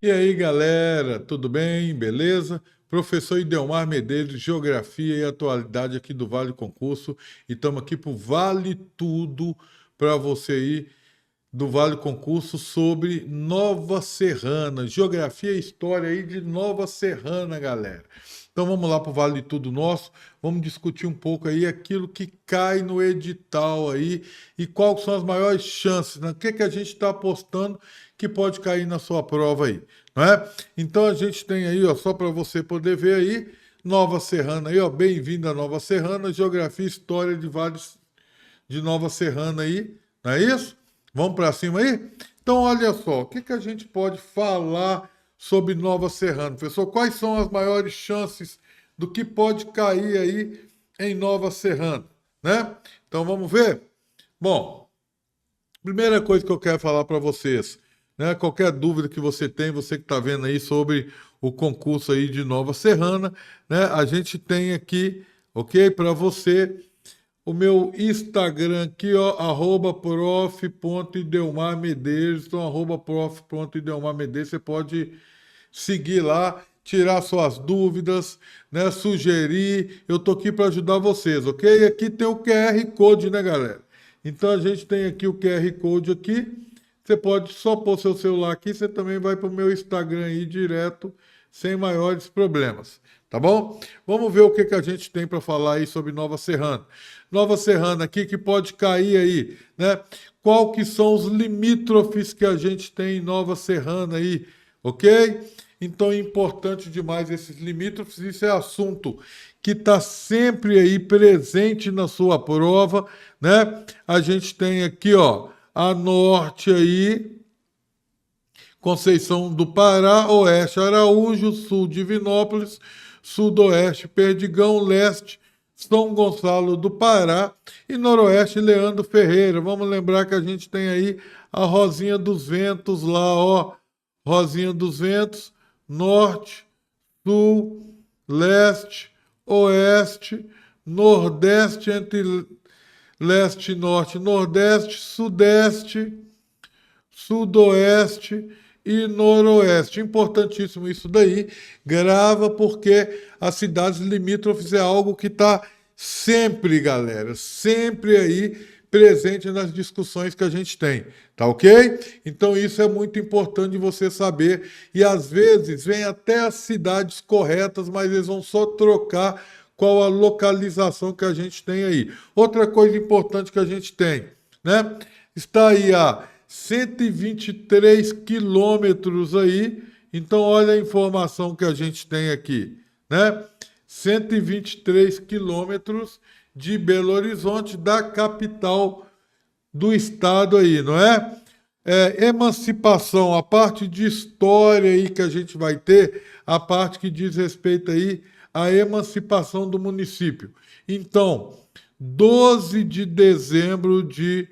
E aí, galera, tudo bem? Beleza? Professor Idelmar Medeiros, Geografia e Atualidade aqui do Vale Concurso. E estamos aqui para o Vale Tudo para você aí do Vale Concurso sobre Nova Serrana, Geografia e História aí de Nova Serrana, galera. Então vamos lá para o Vale Tudo nosso, vamos discutir um pouco aí aquilo que cai no edital aí e quais são as maiores chances, né? O que que a gente está apostando que pode cair na sua prova aí, não é? Então a gente tem aí, ó, só para você poder ver aí, Nova Serrana aí, ó, bem-vindo a Nova Serrana, Geografia e História de Vales de Nova Serrana aí, não é isso? Vamos para cima aí? Então, olha só, o que que a gente pode falar sobre Nova Serrana, professor? Quais são as maiores chances do que pode cair aí em Nova Serrana, né? Então, vamos ver? Bom, primeira coisa que eu quero falar para vocês, né? Qualquer dúvida que você tem, você que está vendo aí sobre o concurso aí de Nova Serrana, né? A gente tem aqui, ok, para você o meu Instagram aqui, ó, @prof.idelmarmedeiros, então @prof.idelmarmedeiros, você pode seguir lá, tirar suas dúvidas, né, sugerir, eu tô aqui para ajudar vocês, ok? E aqui tem o QR Code, né, galera? Então a gente tem aqui o QR Code aqui, você pode só pôr seu celular aqui, você também vai para o meu Instagram aí direto, sem maiores problemas, tá bom? Vamos ver o que que a gente tem para falar aí sobre Nova Serrana. Nova Serrana aqui que pode cair aí, né? Qual que são os limítrofes que a gente tem em Nova Serrana aí, ok? Então é importante demais esses limítrofes, isso é assunto que está sempre aí presente na sua prova, né? A gente tem aqui, ó, a norte aí, Conceição do Pará, oeste Araújo, sul Divinópolis, sudoeste Perdigão, leste São Gonçalo do Pará e noroeste Leandro Ferreira. Vamos lembrar que a gente tem aí a Rosinha dos Ventos lá, ó, Rosinha dos Ventos, norte, sul, leste, oeste, nordeste entre leste, norte, nordeste, sudeste, sudoeste e noroeste. Importantíssimo isso daí. Grava porque as cidades limítrofes é algo que está sempre, galera, sempre aí presente nas discussões que a gente tem, tá ok? Então isso é muito importante você saber e às vezes vem até as cidades corretas, mas eles vão só trocar qual a localização que a gente tem aí. Outra coisa importante que a gente tem, né? Está aí a 123 quilômetros aí. Então, olha a informação que a gente tem aqui, né? 123 quilômetros de Belo Horizonte, da capital do estado aí, não é? Emancipação, a parte de história aí que a gente vai ter, a parte que diz respeito aí à emancipação do município. Então, 12 de dezembro de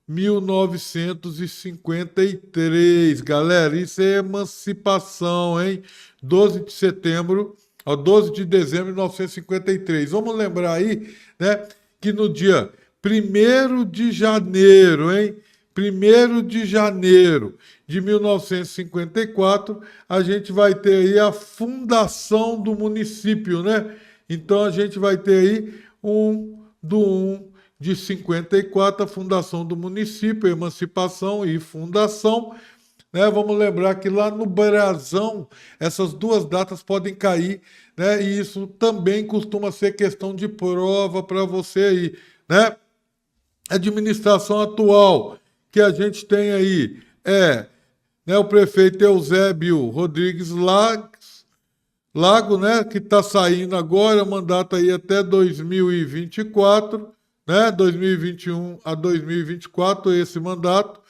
1953, galera, isso é emancipação, hein? 12 de setembro, ó, 12 de dezembro de 1953. Vamos lembrar aí, né, que no dia 1º de janeiro, hein? 1º de janeiro de 1954, a gente vai ter aí a fundação do município, né? Então a gente vai ter aí 1 de 54, a fundação do município, emancipação e fundação, né? Vamos lembrar que lá no brasão essas duas datas podem cair, né? E isso também costuma ser questão de prova para você aí, né? Administração atual que a gente tem aí é, né, o prefeito Eusébio Rodrigues Lago, né, que está saindo agora, mandato aí até 2024, né, 2021 a 2024, esse mandato,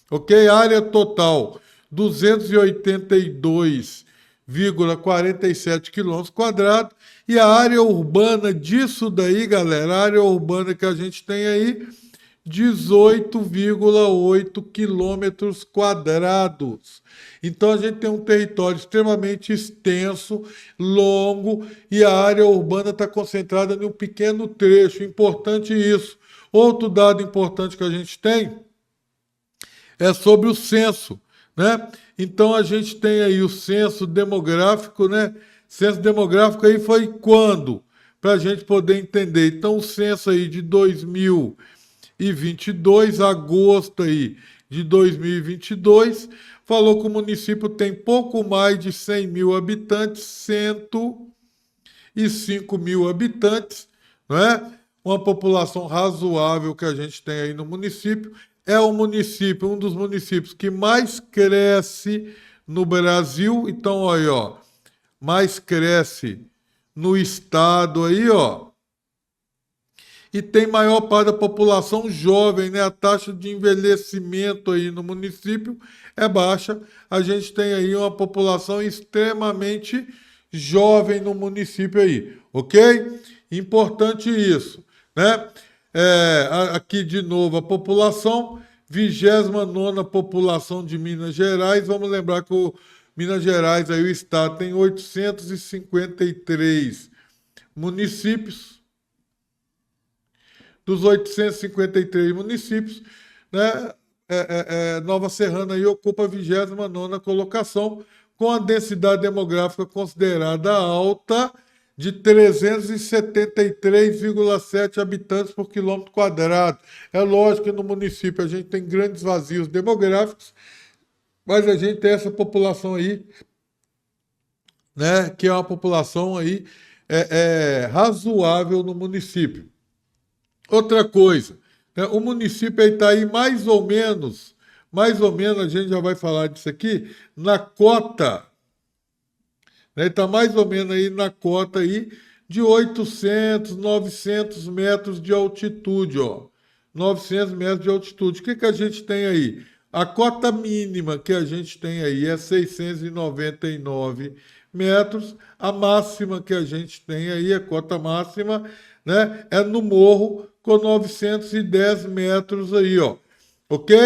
ok? Área total, 282,47 quilômetros quadrados, e a área urbana disso daí, galera, a área urbana que a gente tem aí, 18,8 quilômetros quadrados. Então a gente tem um território extremamente extenso, longo, e a área urbana está concentrada em um pequeno trecho. Importante isso. Outro dado importante que a gente tem é sobre o censo, né? Então a gente tem aí o censo demográfico, né? Censo demográfico aí foi quando? Para a gente poder entender. Então o censo aí de 2022, agosto aí de 2022, falou que o município tem pouco mais de 100 mil habitantes, 105 mil habitantes, não é? Uma população razoável que a gente tem aí no município. É o município, um dos municípios que mais cresce no Brasil. Então, aí, ó, mais cresce no estado aí, ó. E tem maior parte da população jovem, né? A taxa de envelhecimento aí no município é baixa. A gente tem aí uma população extremamente jovem no município aí, ok? Importante isso, né? Aqui de novo a população, 29ª população de Minas Gerais. Vamos lembrar que o Minas Gerais, aí o estado, tem 853 municípios. Dos 853 municípios, né, Nova Serrana aí ocupa a 29ª colocação, com a densidade demográfica considerada alta de 373,7 habitantes por quilômetro quadrado. É lógico que no município a gente tem grandes vazios demográficos, mas a gente tem essa população aí, né, que é uma população aí razoável no município. Outra coisa, né, o município está aí mais ou menos, a gente já vai falar disso aqui, na cota, né, está mais ou menos aí na cota aí de 800, 900 metros de altitude, ó. 900 metros de altitude. O que que a gente tem aí? A cota mínima que a gente tem aí é 699 metros. A máxima que a gente tem aí, a cota máxima, né, é no morro com 910 metros aí, ó. Ok?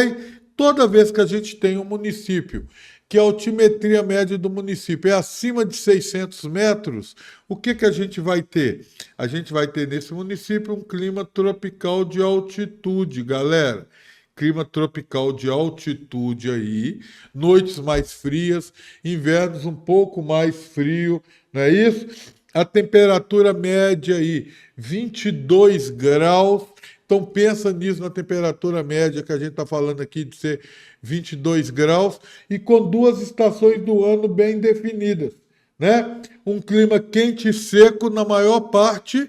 Toda vez que a gente tem um município que a altimetria média do município é acima de 600 metros, o que que a gente vai ter? A gente vai ter nesse município um clima tropical de altitude, galera. Clima tropical de altitude aí, noites mais frias, invernos um pouco mais frio, não é isso? A temperatura média aí, 22 graus. Então pensa nisso na temperatura média que a gente está falando aqui de ser 22 graus e com duas estações do ano bem definidas, né? Um clima quente e seco na maior parte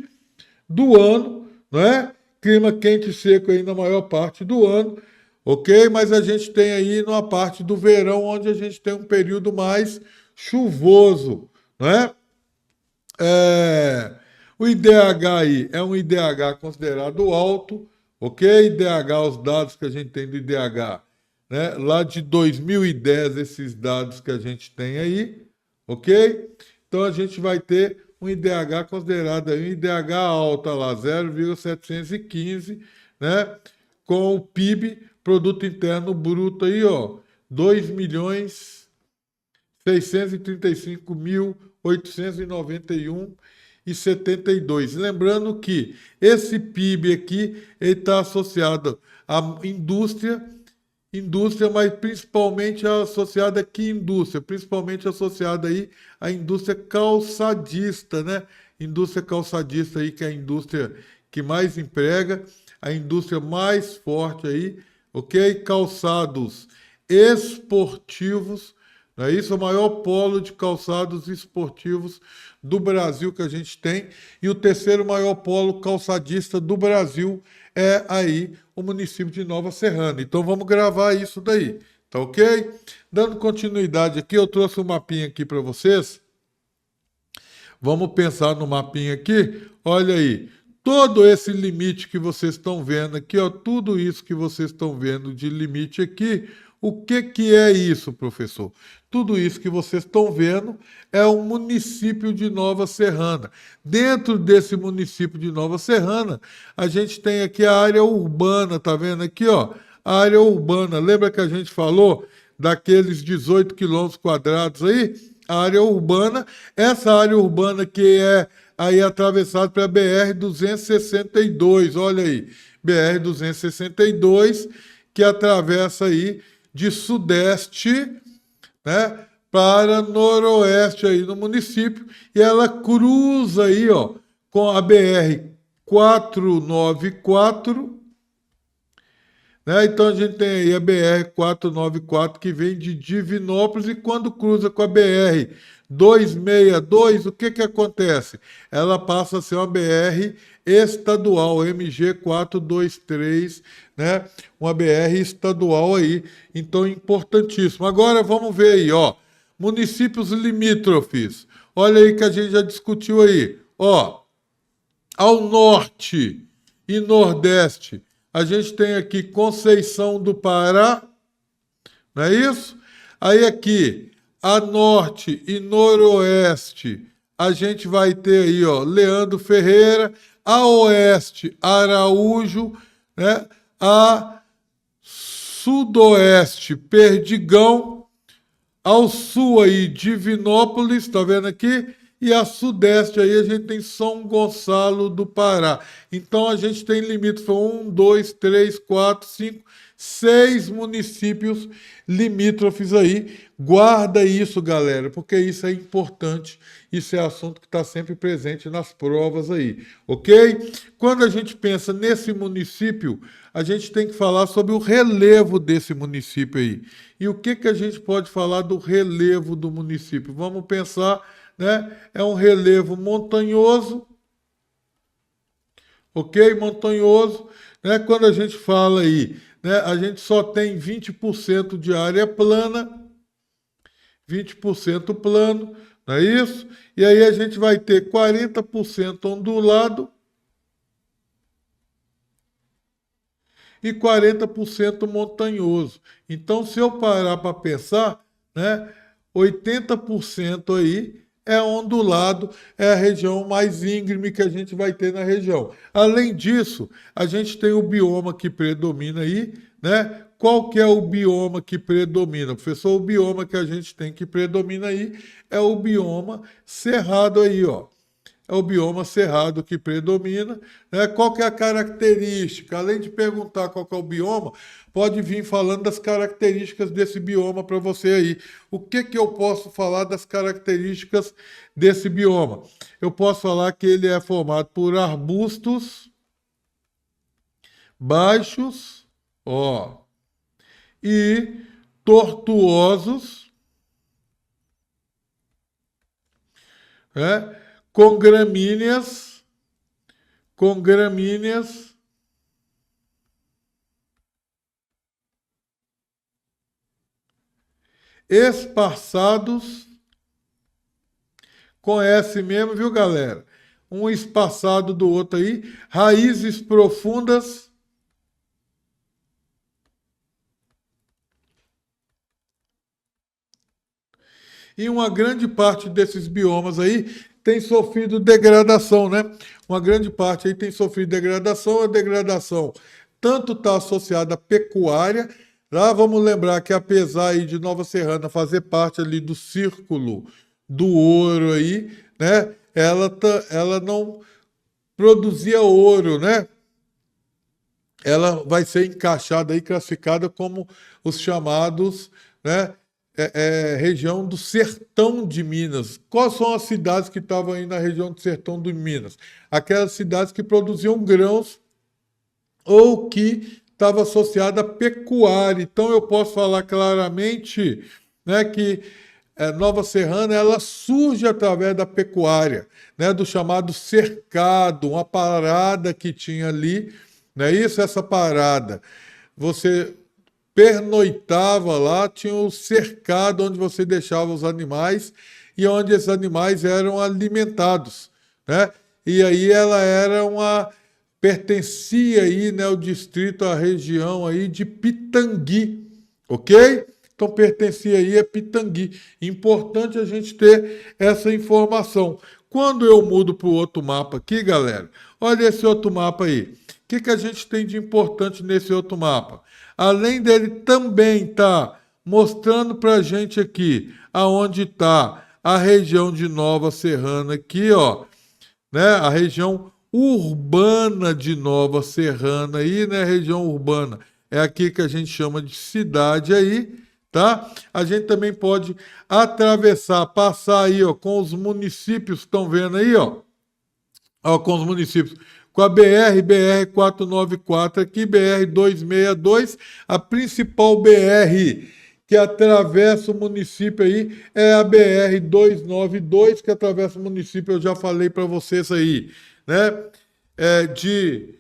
do ano, não é? Clima quente e seco aí na maior parte do ano, ok? Mas a gente tem aí numa parte do verão onde a gente tem um período mais chuvoso, não é? O IDH aí é um IDH considerado alto, ok? IDH, os dados que a gente tem do IDH, né? Lá de 2010, esses dados que a gente tem aí, ok? Então a gente vai ter um IDH considerado aí, um IDH alto, lá, 0,715, né? Com o PIB, Produto Interno Bruto aí, ó, 2.635.891,72. Lembrando que esse PIB aqui está associado à indústria, mas principalmente associada aqui à indústria, principalmente associada aí à indústria calçadista, né? Indústria calçadista aí, que é a indústria que mais emprega, a indústria mais forte aí, ok? Calçados esportivos, não é isso? O maior polo de calçados esportivos do Brasil que a gente tem. E o terceiro maior polo calçadista do Brasil é aí o município de Nova Serrana. Então vamos gravar isso daí, tá ok? Dando continuidade aqui, eu trouxe um mapinha aqui para vocês. Vamos pensar no mapinha aqui. Olha aí, todo esse limite que vocês estão vendo aqui, ó, tudo isso que vocês estão vendo de limite aqui, o que que é isso, professor? Tudo isso que vocês estão vendo é o município de Nova Serrana. Dentro desse município de Nova Serrana, a gente tem aqui a área urbana, tá vendo aqui, ó? A área urbana. Lembra que a gente falou daqueles 18 quilômetros quadrados aí? A área urbana, essa área urbana que é aí atravessada pela BR-262, olha aí, BR-262, que atravessa aí de sudeste, né, para noroeste aí no município, e ela cruza aí, ó, com a BR 494, né? Então a gente tem aí a BR 494 que vem de Divinópolis, e quando cruza com a BR 262, o que que acontece? Ela passa a ser uma BR estadual, MG 423, né? Uma BR estadual aí, então importantíssimo. Agora vamos ver aí, ó, municípios limítrofes. Olha aí que a gente já discutiu aí, ó, ao norte e nordeste, a gente tem aqui Conceição do Pará, não é isso? Aí aqui, a norte e noroeste, a gente vai ter aí, ó, Leandro Ferreira, a oeste, Araújo, né? A sudoeste, Perdigão, ao sul aí, Divinópolis, tá vendo aqui? E a sudeste aí a gente tem São Gonçalo do Pará. Então a gente tem limite, foi 1, 2, 3, 4, 5, 6 municípios limítrofes aí. Guarda isso, galera, porque isso é importante. Isso é assunto que está sempre presente nas provas aí, ok? Quando a gente pensa nesse município, a gente tem que falar sobre o relevo desse município aí. E o que que a gente pode falar do relevo do município? Vamos pensar, né? É um relevo montanhoso, ok? Montanhoso, né? Quando a gente fala aí, né? A gente só tem 20% de área plana, 20% plano, não é isso? E aí a gente vai ter 40% ondulado e 40% montanhoso. Então, se eu parar para pensar, né, 80% aí é ondulado, é a região mais íngreme que a gente vai ter na região. Além disso, a gente tem o bioma que predomina aí, né? Qual que é o bioma que predomina? Professor, o bioma que a gente tem que predomina aí é o bioma cerrado aí, ó. É o bioma cerrado que predomina, né? Qual que é a característica? Além de perguntar qual que é o bioma, pode vir falando das características desse bioma para você aí. O que que eu posso falar das características desse bioma? Eu posso falar que ele é formado por arbustos baixos, ó, e tortuosos, né? Com gramíneas espaçados, conhece mesmo, viu, galera? Um espaçado do outro aí, raízes profundas, e uma grande parte desses biomas aí tem sofrido degradação, né? Uma grande parte aí tem sofrido degradação. A degradação tanto está associada à pecuária. Lá vamos lembrar que apesar aí de Nova Serrana fazer parte ali do círculo do ouro aí, né? Ela não produzia ouro, né? Ela vai ser encaixada aí, classificada como os chamados, né, região do sertão de Minas. Quais são as cidades que estavam aí na região do sertão de Minas? Aquelas cidades que produziam grãos ou que estava associada à pecuária. Então eu posso falar claramente, né, que Nova Serrana ela surge através da pecuária, né, do chamado cercado, uma parada que tinha ali, não é isso? Essa parada. Você pernoitava lá, tinha o cercado onde você deixava os animais e onde esses animais eram alimentados, né? E aí ela era uma pertencia aí, né, ao distrito, à região aí de Pitangui, ok? Então pertencia aí a Pitangui. Importante a gente ter essa informação. Quando eu mudo para o outro mapa aqui, galera, olha esse outro mapa aí. O que que a gente tem de importante nesse outro mapa? Além dele também estar mostrando para a gente aqui aonde está a região de Nova Serrana aqui, ó, né? A região urbana de Nova Serrana aí, né? Região urbana. é aqui que a gente chama de cidade aí, tá? A gente também pode atravessar, passar aí, ó, com os municípios, estão vendo aí, ó, com os municípios, com a BR 494 aqui, BR 262, a principal BR que atravessa o município aí é a BR 292, que atravessa o município, eu já falei para vocês aí, né? De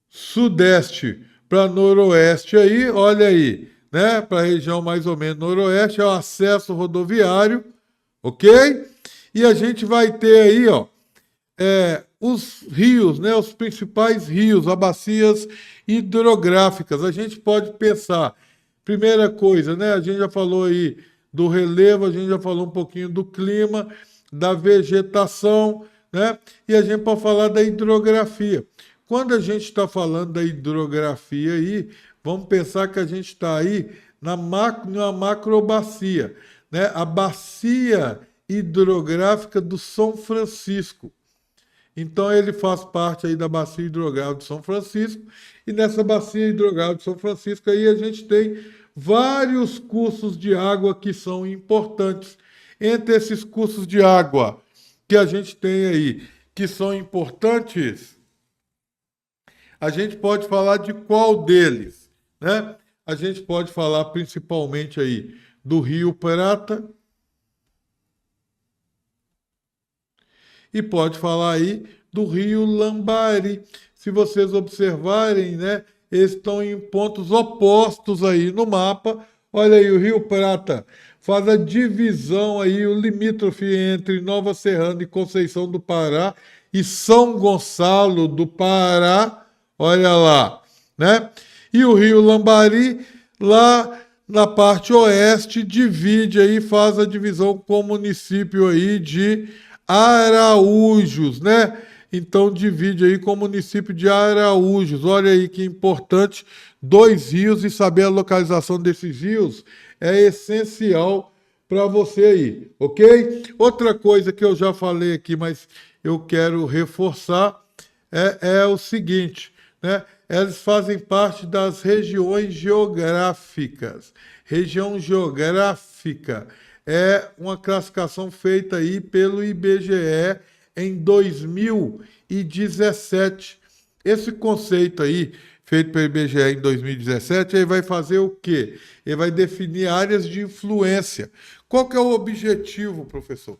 sudeste para noroeste aí, olha aí, né? Para a região mais ou menos noroeste, é o acesso rodoviário, ok? E a gente vai ter aí, ó, os rios, né? Os principais rios, as bacias hidrográficas. A gente pode pensar, primeira coisa, né? A gente já falou aí do relevo, a gente já falou um pouquinho do clima, da vegetação, né? E a gente pode falar da hidrografia. Quando a gente está falando da hidrografia aí, vamos pensar que a gente está aí numa macrobacia, né? A bacia hidrográfica do São Francisco. Então ele faz parte aí da bacia hidrográfica do São Francisco, e nessa bacia hidrográfica do São Francisco aí a gente tem vários cursos de água que são importantes. Entre esses cursos de água que a gente tem aí, que são importantes, a gente pode falar de qual deles, né? A gente pode falar principalmente aí do Rio Prata e pode falar aí do Rio Lambari. Se vocês observarem, né, eles estão em pontos opostos aí no mapa. Olha aí, o Rio Prata faz a divisão aí, o limítrofe entre Nova Serrana e Conceição do Pará e São Gonçalo do Pará. Olha lá, né? E o Rio Lambari, lá na parte oeste, divide aí, faz a divisão com o município aí de Araújos, né? Então divide aí com o município de Araújos. Olha aí que importante, dois rios, e saber a localização desses rios é essencial para você aí, ok? Outra coisa que eu já falei aqui, mas eu quero reforçar, é o seguinte, né? Elas fazem parte das regiões geográficas. Região geográfica é uma classificação feita aí pelo IBGE em 2017. Esse conceito aí, feito pelo IBGE em 2017, ele vai fazer o quê? Ele vai definir áreas de influência. Qual que é o objetivo, professor,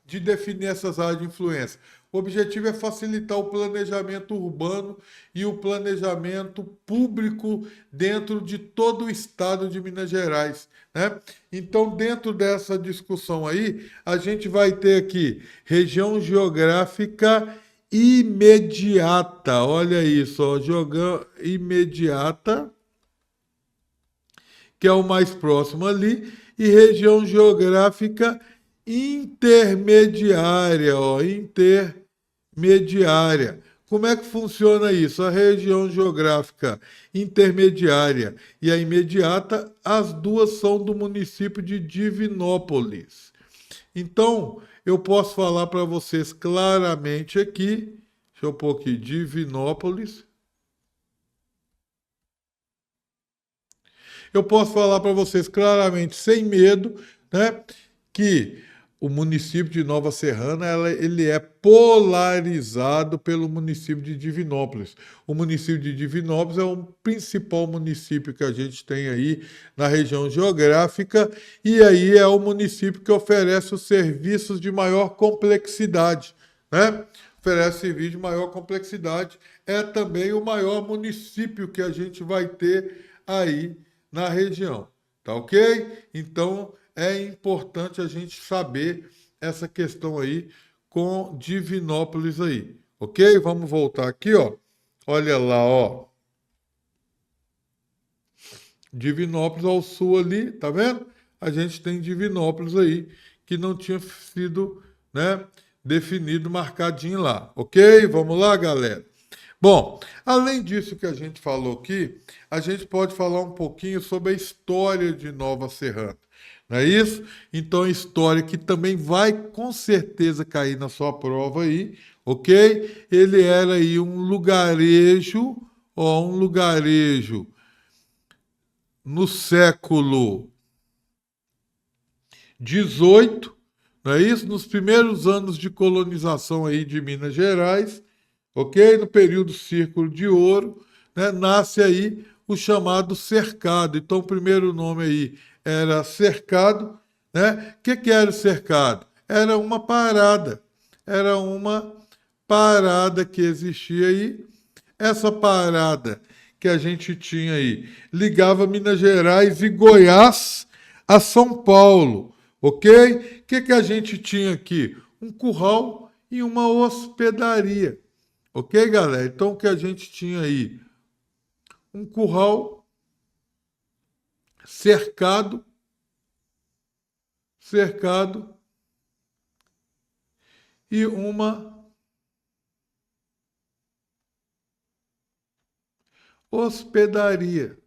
de definir essas áreas de influência? O objetivo é facilitar o planejamento urbano e o planejamento público dentro de todo o estado de Minas Gerais, né? Então, dentro dessa discussão aí, a gente vai ter aqui região geográfica imediata. Olha isso, ó, imediata, que é o mais próximo ali, e região geográfica intermediária, ó, intermediária. Como é que funciona isso? A região geográfica intermediária e a imediata, as duas são do município de Divinópolis. Então, eu posso falar para vocês claramente aqui, deixa eu pôr aqui, Divinópolis. Eu posso falar para vocês claramente, sem medo, né, que o município de Nova Serrana, ele é polarizado pelo município de Divinópolis. O município de Divinópolis é o principal município que a gente tem aí na região geográfica, e aí é o município que oferece os serviços de maior complexidade, né? Oferece serviços de maior complexidade. É também o maior município que a gente vai ter aí na região, tá ok? Então, é importante a gente saber essa questão aí com Divinópolis aí, ok? Vamos voltar aqui, ó. Olha lá, ó. Divinópolis ao sul ali, tá vendo? A gente tem Divinópolis aí, que não tinha sido, né, definido, marcadinho lá, ok? Vamos lá, galera. Bom, além disso que a gente falou aqui, a gente pode falar um pouquinho sobre a história de Nova Serrana. Não é isso? Então, história que também vai com certeza cair na sua prova aí, ok? Ele era aí um lugarejo, Ó, um lugarejo no século XVIII, não é isso? Nos primeiros anos de colonização aí de Minas Gerais, ok? No período Círculo de Ouro, né? Nasce aí o chamado cercado. Então, o primeiro nome aí era cercado, né? O que era o cercado? Era uma parada que existia aí. Essa parada que a gente tinha aí ligava Minas Gerais e Goiás a São Paulo, ok? O que a gente tinha aqui? Um curral e uma hospedaria, ok, galera? Então, o que a gente tinha aí? Um curral cercado, cercado e uma hospedaria.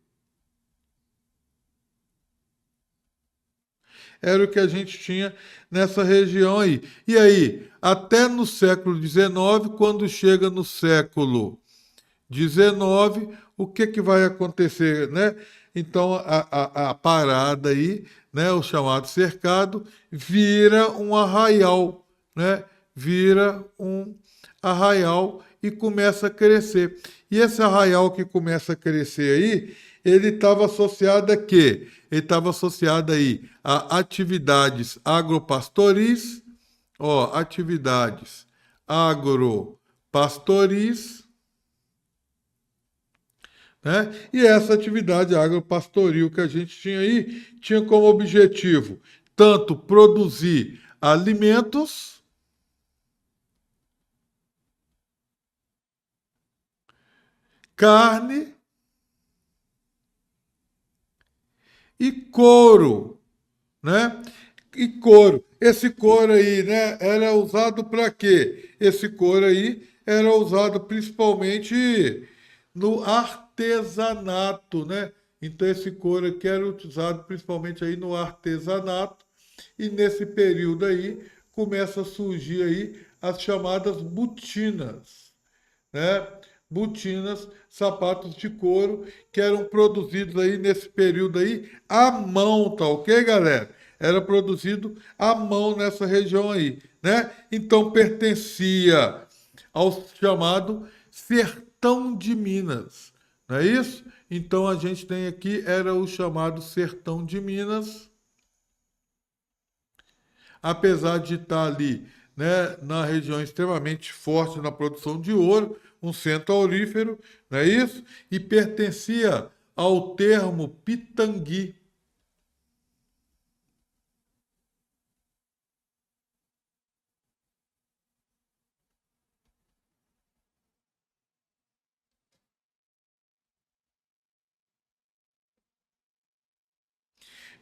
Era o que a gente tinha nessa região aí. E aí, até no século XIX, quando chega no século XIX, o que vai acontecer, né? Então, a parada aí, né, o chamado cercado, vira um arraial, né? Vira um arraial e começa a crescer. E esse arraial que começa a crescer aí, ele estava associado a quê? Ele estava associado aí a atividades agropastoris, ó, atividades agropastoris, né? E essa atividade agropastoril que a gente tinha aí tinha como objetivo tanto produzir alimentos, carne e couro, né? E couro. Esse couro aí, né, era usado para quê? Esse couro aí era usado principalmente no artesanato, né? Então esse couro aqui era utilizado principalmente aí no artesanato e nesse período aí começa a surgir aí as chamadas botinas, né? Botinas, sapatos de couro que eram produzidos aí nesse período aí à mão, tá ok, galera? Era produzido à mão nessa região aí, né? Então pertencia ao chamado Sertão de Minas, não é isso? Então a gente tem aqui era o chamado Sertão de Minas, apesar de estar ali, né, na região extremamente forte na produção de ouro, um centro aurífero, não é isso? E pertencia ao termo Pitangui.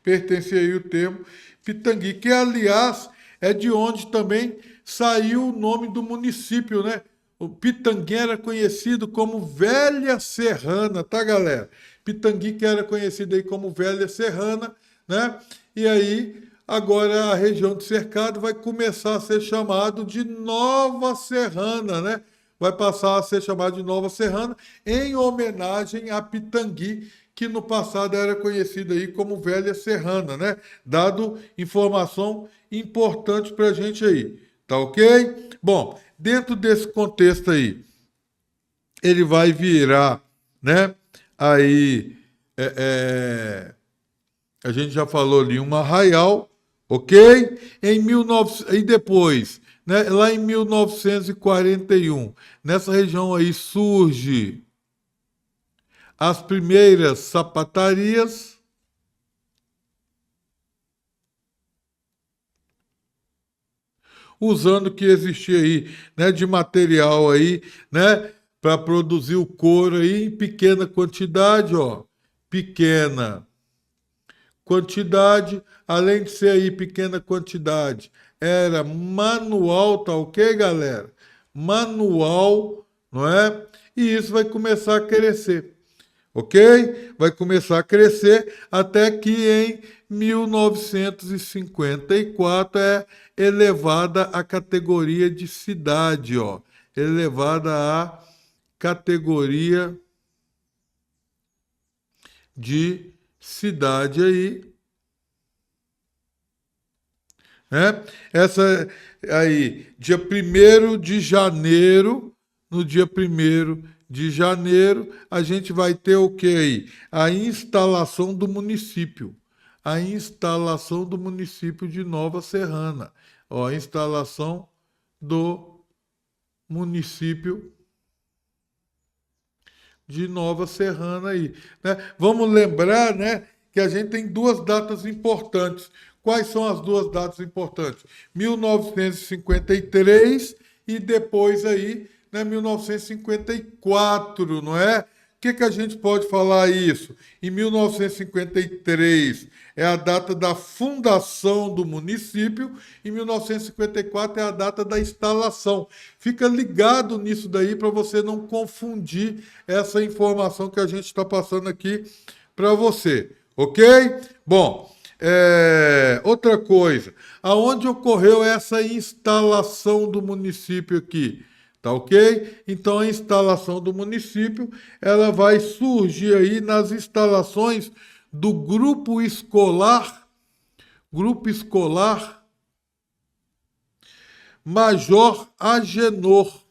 Pertencia aí o termo Pitangui, que aliás é de onde também saiu o nome do município, né? O Pitangui era conhecido como Velha Serrana, tá, galera? Pitangui que era conhecido aí como Velha Serrana, né? E aí agora a região do cercado vai começar a ser chamado de Nova Serrana, né? Vai passar a ser chamado de Nova Serrana em homenagem a Pitangui, que no passado era conhecida aí como Velha Serrana, né? Dado informação importante para a gente aí, tá ok? Bom, dentro desse contexto aí, ele vai virar, né? Aí, a gente já falou ali, um arraial, ok? Em 19... E depois, né? Lá em 1941, nessa região aí surge as primeiras sapatarias, usando o que existia aí, né, de material aí, né, para produzir o couro aí em pequena quantidade, ó, pequena quantidade, além de ser aí pequena quantidade, era manual, tá ok, galera? Manual, não é? E isso vai começar a crescer, ok? Vai começar a crescer até que em 1954 é elevada à categoria de cidade, ó. Elevada à categoria de cidade aí, né? Essa aí, dia 1º de janeiro, no dia 1º de janeiro, a gente vai ter o que aí? A instalação do município. A instalação do município de Nova Serrana. Ó, a instalação do município de Nova Serrana aí, né? Vamos lembrar, né, que a gente tem duas datas importantes. Quais são as duas datas importantes? 1953 e depois aí, né, 1954, não é? O que que a gente pode falar isso? Em 1953 é a data da fundação do município, em 1954 é a data da instalação. Fica ligado nisso daí para você não confundir essa informação que a gente está passando aqui para você, ok? Bom, outra coisa, aonde ocorreu essa instalação do município aqui? Tá ok? Então a instalação do município, ela vai surgir aí nas instalações do grupo escolar Major Agenor.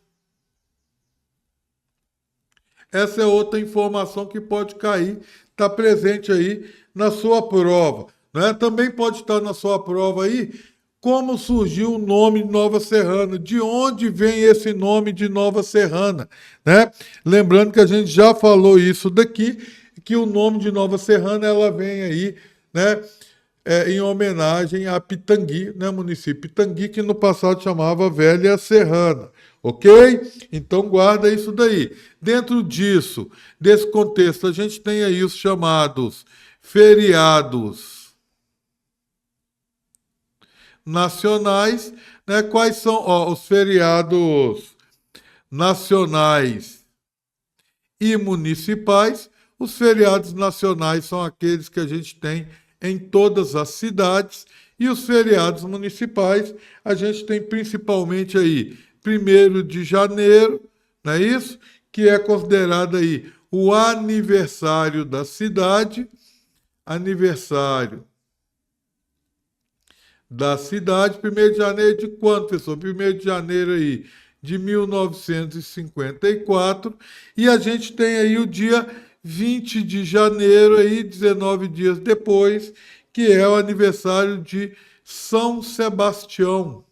Essa é outra informação que pode cair, está presente aí na sua prova, né? Também pode estar na sua prova aí como surgiu o nome de Nova Serrana, de onde vem esse nome de Nova Serrana, né? Lembrando que a gente já falou isso daqui, que o nome de Nova Serrana ela vem aí, né? Em homenagem a Pitangui, né, município Pitangui, que no passado chamava Velha Serrana, ok? Então guarda isso daí. Dentro disso, desse contexto, a gente tem aí os chamados feriados nacionais, né? Quais são, ó, os feriados nacionais e municipais? Os feriados nacionais são aqueles que a gente tem em todas as cidades e os feriados municipais a gente tem principalmente aí 1º de janeiro, não é isso? Que é considerado aí o aniversário da cidade, aniversário da cidade, 1º de janeiro de quanto, pessoal? 1º de janeiro aí de 1954 e a gente tem aí o dia 20 de janeiro, aí, 19 dias depois, que é o aniversário de São Sebastião,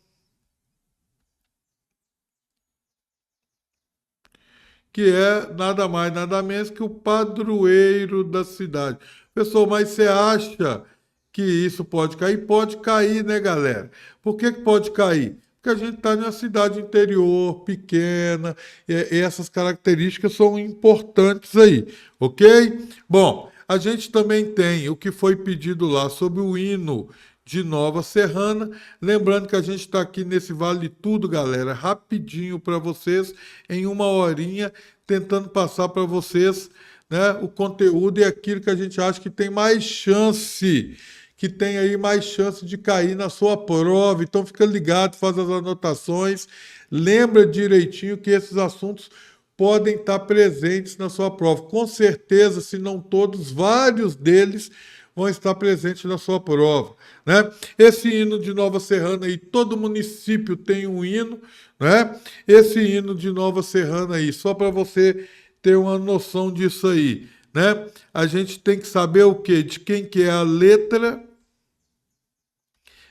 que é nada mais, nada menos que o padroeiro da cidade. Pessoal, mas você acha que isso pode cair? Pode cair, né, galera? Por que que pode cair? Porque a gente está em uma cidade interior, pequena, e essas características são importantes aí, ok? Bom, a gente também tem o que foi pedido lá sobre o hino de Nova Serrana. Lembrando que a gente está aqui nesse Vale Tudo, galera, rapidinho para vocês, em uma horinha, tentando passar para vocês, né, o conteúdo e aquilo que a gente acha que tem mais chance, que tem aí mais chance de cair na sua prova. Então fica ligado, faz as anotações, lembra direitinho que esses assuntos podem estar presentes na sua prova. Com certeza, se não todos, vários deles vão estar presentes na sua prova, né? Esse hino de Nova Serrana aí, todo município tem um hino, né? Esse hino de Nova Serrana aí, só para você ter uma noção disso aí, né? A gente tem que saber o quê? De quem que é a letra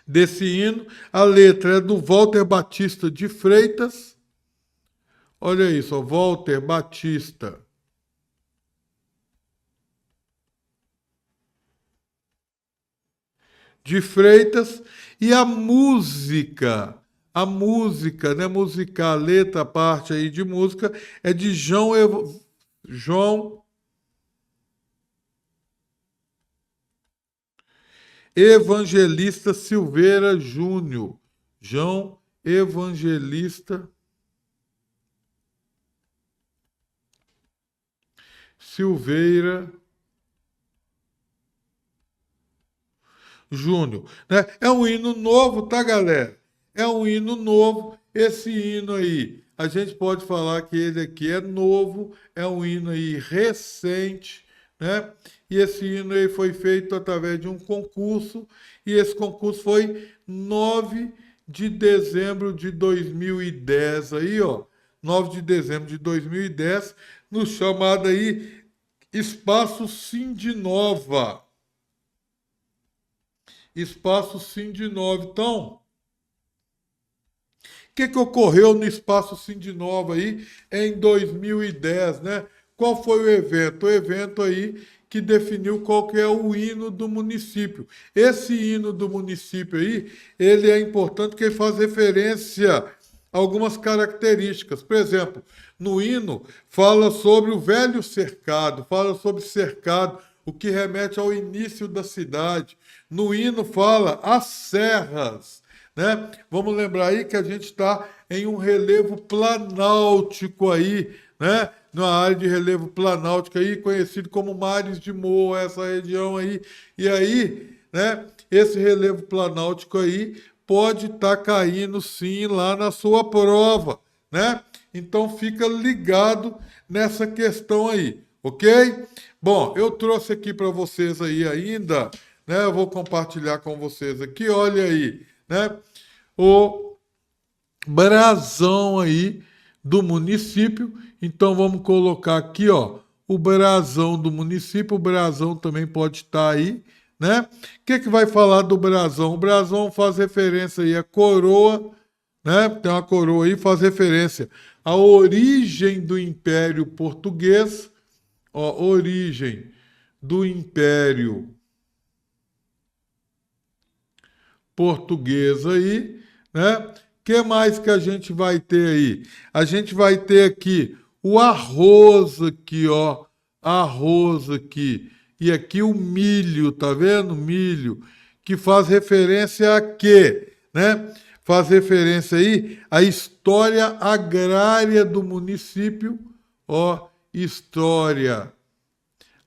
desse hino. A letra é do Walter Batista de Freitas. Olha isso, ó, Walter Batista de Freitas. E a música, né, musical, a letra, a parte aí de música é de João Evangelista Silveira Júnior. João Evangelista Silveira Júnior, né? É um hino novo, tá, galera? É um hino novo. Esse hino aí, a gente pode falar que ele aqui é novo, é um hino aí recente, né? E esse hino aí foi feito através de um concurso, e esse concurso foi 9 de dezembro de 2010, aí, ó, 9 de dezembro de 2010, no chamado aí Espaço Sindinova. Espaço Sindinova. Então, o que ocorreu no Espaço Sindinova aí em 2010, né? Qual foi o evento? O evento aí que definiu qual que é o hino do município. Esse hino do município aí, ele é importante porque ele faz referência a algumas características. Por exemplo, no hino fala sobre o velho cercado, fala sobre cercado, o que remete ao início da cidade. No hino fala as serras, né? Vamos lembrar aí que a gente está em um relevo planáltico aí, né? Na área de relevo planáltico aí, conhecido como Mares de Moa, essa região aí. E aí, né? Esse relevo planáltico aí pode estar caindo sim lá na sua prova, né? Então fica ligado nessa questão aí, ok? Bom, eu trouxe aqui para vocês aí ainda, né? Eu vou compartilhar com vocês aqui, olha aí, né? O brasão aí do município. Então vamos colocar aqui, ó, o brasão do município. O brasão também pode estar aí, né? O que vai falar do brasão? O brasão faz referência aí à coroa, né? Tem uma coroa aí, faz referência à origem do Império Português, ó, origem do Império Português aí, né? Que mais que a gente vai ter aí? A gente vai ter aqui o arroz aqui, ó, arroz aqui. E aqui o milho, tá vendo? Milho, que faz referência a quê, né? Faz referência aí à história agrária do município, ó, história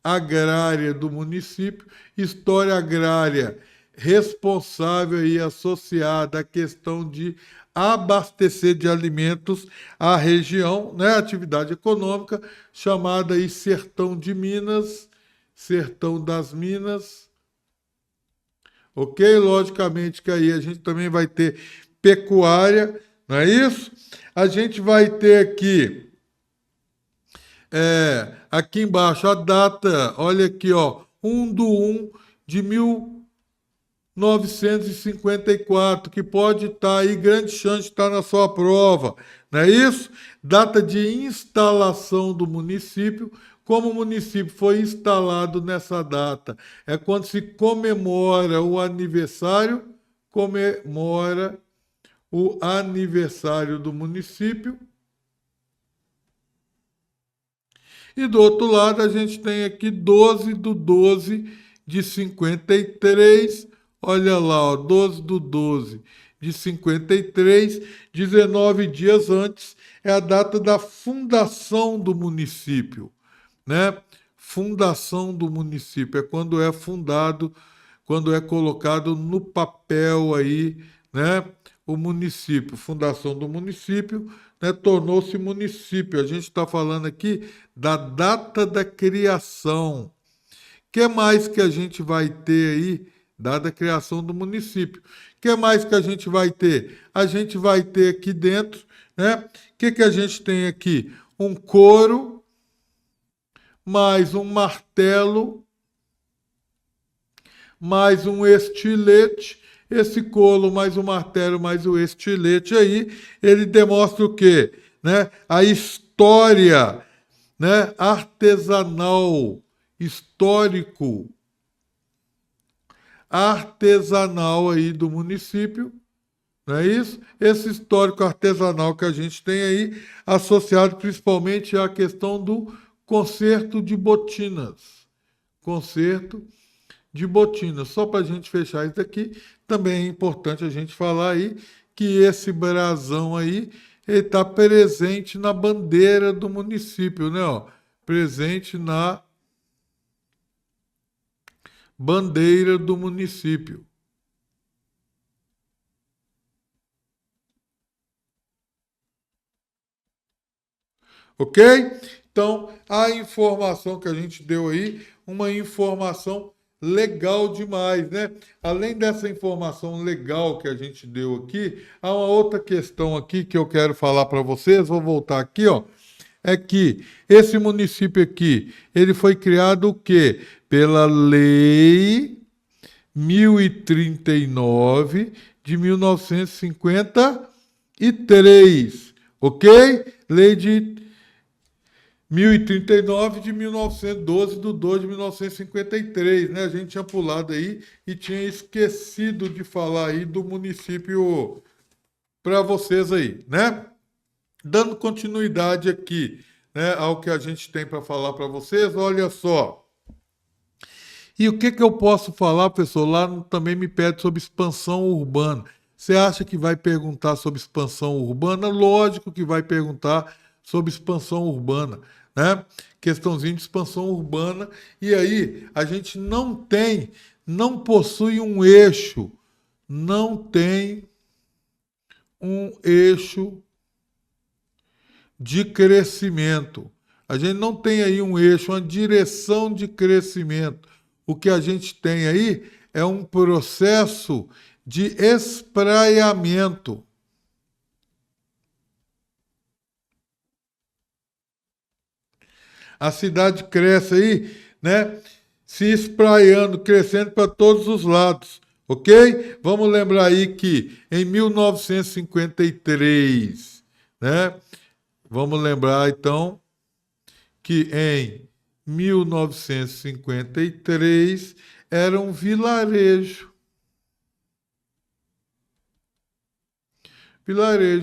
agrária do município, história agrária responsável e associada à questão de abastecer de alimentos a região, né, atividade econômica chamada aí Sertão de Minas, Sertão das Minas, ok? Logicamente que aí a gente também vai ter pecuária, não é isso? A gente vai ter aqui embaixo a data, olha aqui, ó, 1 de 1954, que pode estar aí, grande chance de estar na sua prova, não é isso? Data de instalação do município, como o município foi instalado nessa data, é quando se comemora o aniversário do município. E do outro lado, a gente tem aqui 12/12/53. Olha lá, ó, 12/12/53, 19 dias antes, é a data da fundação do município, né? Fundação do município é quando é fundado, quando é colocado no papel aí, né? O município, fundação do município, né? Tornou-se município. A gente está falando aqui da data da criação. O que mais que a gente vai ter aí, dada a criação do município? O que mais que a gente vai ter? A gente vai ter aqui dentro, né? O que a gente tem aqui? Um coro, mais um martelo, mais um estilete. Esse colo, mais o martelo, mais o estilete aí, ele demonstra o quê? Né? A história, né? Artesanal, histórico, artesanal aí do município, não é isso? Esse histórico artesanal que a gente tem aí, associado principalmente à questão do concerto de botinas. Concerto de botinas. Só para a gente fechar isso aqui, também é importante a gente falar aí que esse brasão aí está presente na bandeira do município, né? Ó, presente na bandeira do município. Ok? Então, a informação que a gente deu aí, uma informação legal demais, né? Além dessa informação legal que a gente deu aqui, há uma outra questão aqui que eu quero falar para vocês, vou voltar aqui, ó, é que esse município aqui, ele foi criado o quê? Pela Lei 1039 de 1953, ok? Lei de 1039 de 1912, do 2 de 1953, né? A gente tinha pulado aí e tinha esquecido de falar aí do município para vocês aí, né? Dando continuidade aqui, né, ao que a gente tem para falar para vocês, olha só. E o que eu posso falar, pessoal? Lá também me pede sobre expansão urbana. Você acha que vai perguntar sobre expansão urbana? Lógico que vai perguntar sobre expansão urbana, né? Questãozinha de expansão urbana. E aí, a gente não possui um eixo, não tem um eixo de crescimento. A gente não tem aí um eixo, uma direção de crescimento. O que a gente tem aí é um processo de espraiamento. A cidade cresce aí, né? Se espraiando, crescendo para todos os lados, ok? Vamos lembrar aí que em 1953, né? Vamos lembrar então que em 1953 era um vilarejo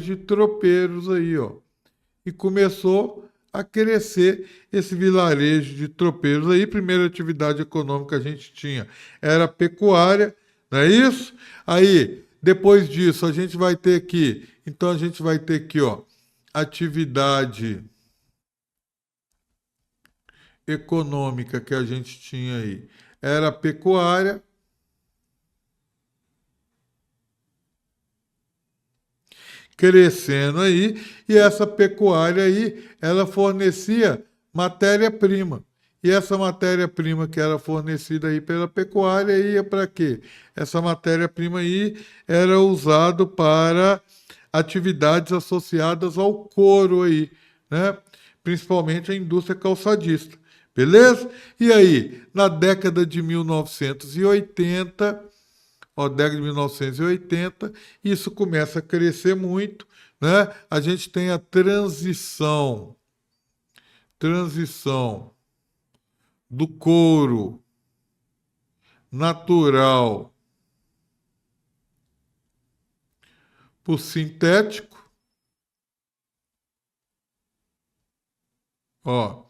de tropeiros aí, ó. E começou a crescer esse vilarejo de tropeiros aí. Primeira atividade econômica que a gente tinha era a pecuária, não é isso? Aí, depois disso, a gente vai ter aqui, então a gente vai ter aqui, ó, atividade econômica que a gente tinha aí era a pecuária, crescendo aí, e essa pecuária aí, ela fornecia matéria-prima. E essa matéria-prima que era fornecida aí pela pecuária ia para quê? Essa matéria-prima aí era usado para atividades associadas ao couro aí, né? Principalmente a indústria calçadista. Beleza? E aí, na década de 1980, ó, década de 1980, isso começa a crescer muito, né? A gente tem a transição do couro natural para o sintético, ó,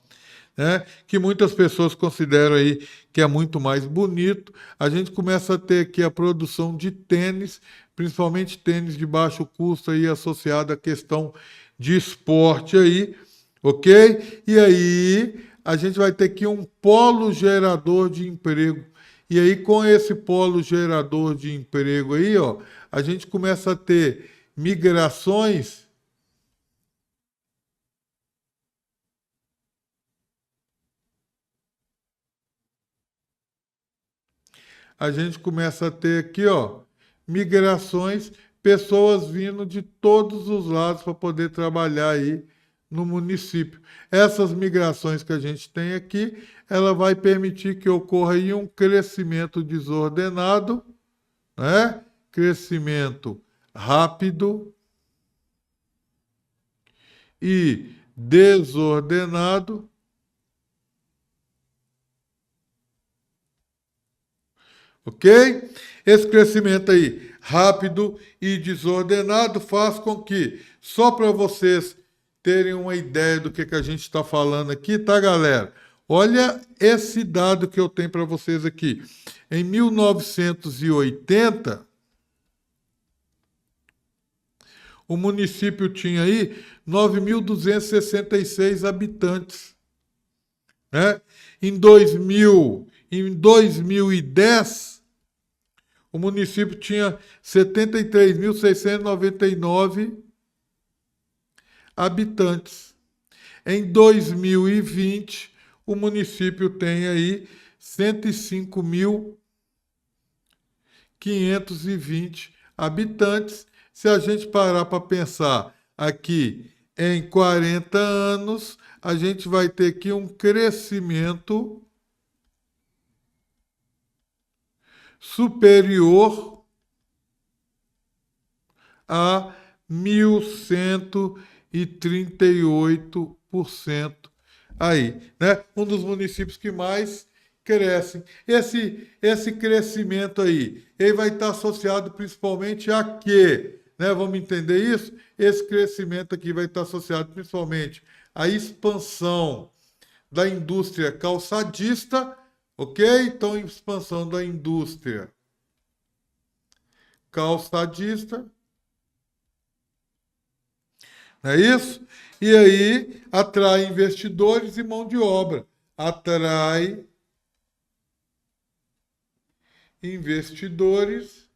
né? Que muitas pessoas consideram aí que é muito mais bonito. A gente começa a ter aqui a produção de tênis, principalmente tênis de baixo custo aí associado à questão de esporte aí, ok? E aí a gente vai ter aqui um polo gerador de emprego. E aí com esse polo gerador de emprego aí, ó, a gente começa a ter migrações. A gente começa a ter aqui, ó, migrações, pessoas vindo de todos os lados para poder trabalhar aí no município. Essas migrações que a gente tem aqui, ela vai permitir que ocorra aí um crescimento desordenado, né? Crescimento rápido e desordenado, ok? Esse crescimento aí, rápido e desordenado, faz com que, só para vocês terem uma ideia do que a gente está falando aqui, tá, galera? Olha esse dado que eu tenho para vocês aqui. Em 1980, o município tinha aí 9.266 habitantes, né? Em 2010, o município tinha 73.699 habitantes. Em 2020, o município tem aí 105.520 habitantes. Se a gente parar para pensar aqui em 40 anos, a gente vai ter aqui um crescimento superior a 1.138% aí, né? Um dos municípios que mais crescem. Esse crescimento aí, ele vai estar associado principalmente a quê? Né? Vamos entender isso? Esse crescimento aqui vai estar associado principalmente à expansão da indústria calçadista, ok? Então, expansão da indústria calçadista, não é isso? E aí atrai investidores e mão de obra. Atrai investidores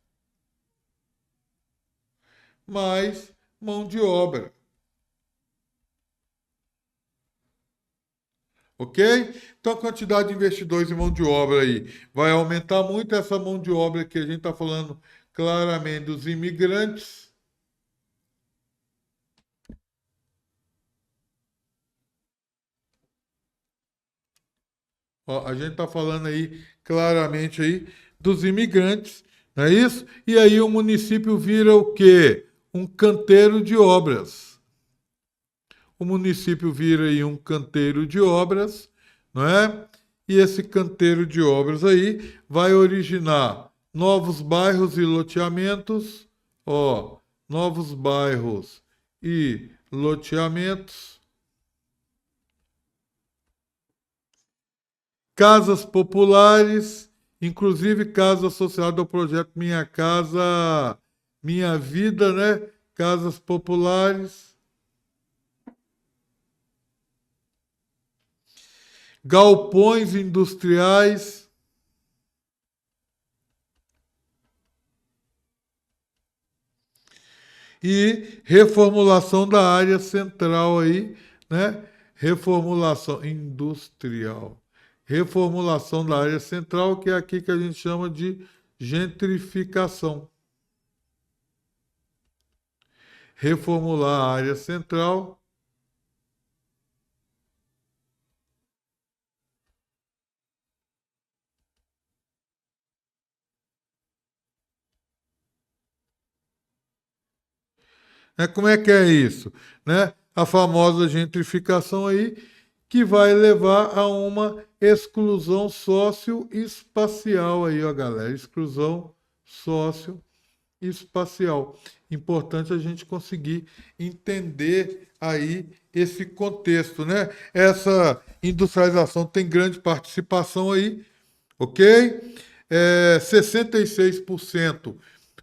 mais mão de obra. Ok? Então a quantidade de investidores e mão de obra aí vai aumentar muito. Essa mão de obra que a gente está falando claramente dos imigrantes. Ó, a gente está falando aí claramente aí dos imigrantes, não é isso? E aí o município vira o quê? Um canteiro de obras. O município vira aí um canteiro de obras, não é? E esse canteiro de obras aí vai originar novos bairros e loteamentos, ó, novos bairros e loteamentos, casas populares, inclusive casa associada ao projeto Minha Casa, Minha Vida, né? Casas populares, galpões industriais e reformulação da área central aí, né? Reformulação industrial. Reformulação da área central, que é aqui que a gente chama de gentrificação. Reformular a área central. Né? Como é que é isso? Né? A famosa gentrificação aí, que vai levar a uma exclusão socioespacial aí, ó, galera. Exclusão socioespacial. Importante a gente conseguir entender aí esse contexto, né? Essa industrialização tem grande participação aí, ok? 66%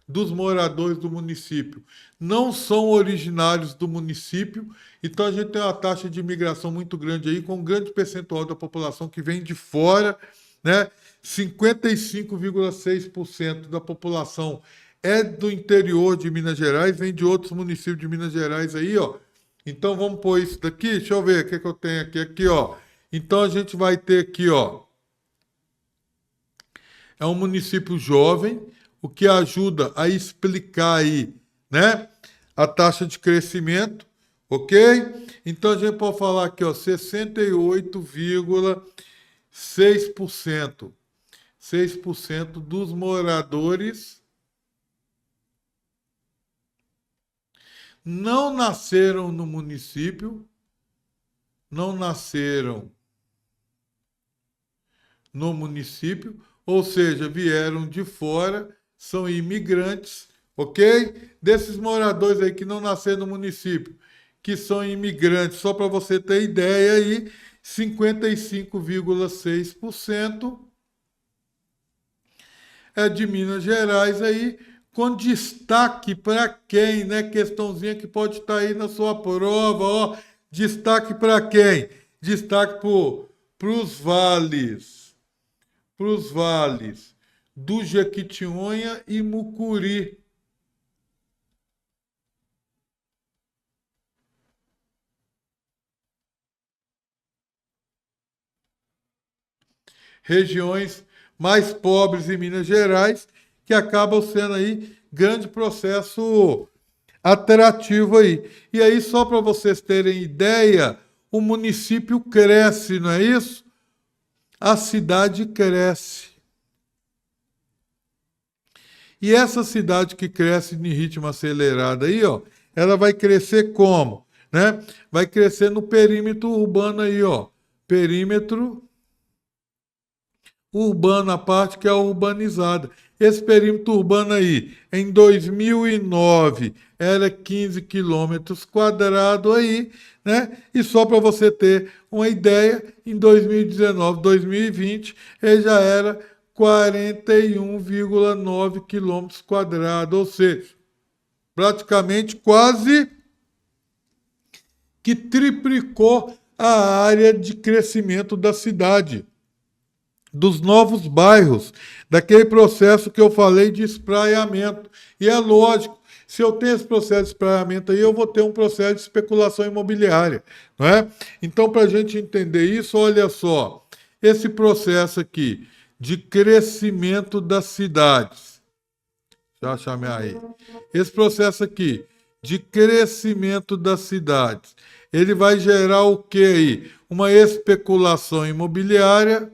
dos moradores do município não são originários do município, então a gente tem uma taxa de imigração muito grande aí, com um grande percentual da população que vem de fora, né? 55,6% da população é do interior de Minas Gerais, vem de outros municípios de Minas Gerais aí, ó. Então vamos pôr isso daqui, deixa eu ver o que, que eu tenho aqui, ó. Então a gente vai ter aqui, ó, é um município jovem, o que ajuda a explicar aí, né, a taxa de crescimento, ok? Então a gente pode falar aqui, ó, 68,6%. 6% dos moradores não nasceram no município, não nasceram no município, ou seja, vieram de fora, são imigrantes, ok? Desses moradores aí que não nasceram no município, que são imigrantes, só para você ter ideia aí, 55,6% é de Minas Gerais aí, com destaque para quem, né? Questãozinha que pode estar aí na sua prova, ó. Destaque para quem? Destaque para os vales do Jequitinhonha e Mucuri. regiões mais pobres em Minas Gerais, que acabam sendo aí grande processo atrativo aí. E aí, só para vocês terem ideia, o município cresce, não é isso? A cidade cresce. E essa cidade que cresce em ritmo acelerado aí, ó, ela vai crescer como? Né? Vai crescer no perímetro urbano aí, ó. Perímetro urbano, a parte que é urbanizada. Esse perímetro urbano aí, em 2009, era 15 quilômetros quadrados aí, né? E só para você ter uma ideia, em 2019, 2020, ele já era 41,9 quilômetros quadrados, ou seja, praticamente quase que triplicou a área de crescimento da cidade, dos novos bairros, daquele processo que eu falei de espraiamento. E é lógico, se eu tenho esse processo de espraiamento aí, eu vou ter um processo de especulação imobiliária, não é? Então, para a gente entender isso, olha só, esse processo aqui de crescimento das cidades, já chamei aí, esse processo aqui de crescimento das cidades, ele vai gerar o que aí? Uma especulação imobiliária,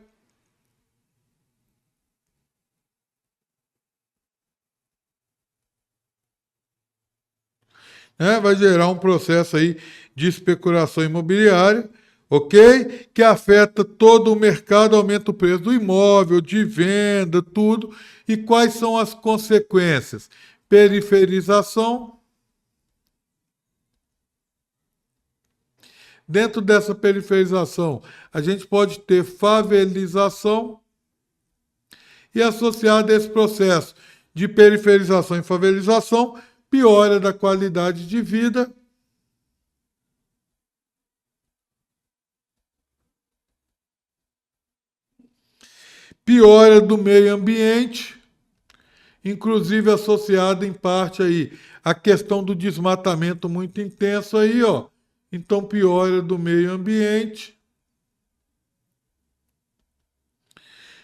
né? Vai gerar um processo aí de especulação imobiliária, ok? Que afeta todo o mercado, aumenta o preço do imóvel, de venda, tudo. E quais são as consequências? Periferização. Dentro dessa periferização, a gente pode ter favelização e associado a esse processo de periferização e favelização, piora da qualidade de vida, piora do meio ambiente, inclusive associada em parte aí a questão do desmatamento muito intenso aí, ó. Então piora do meio ambiente,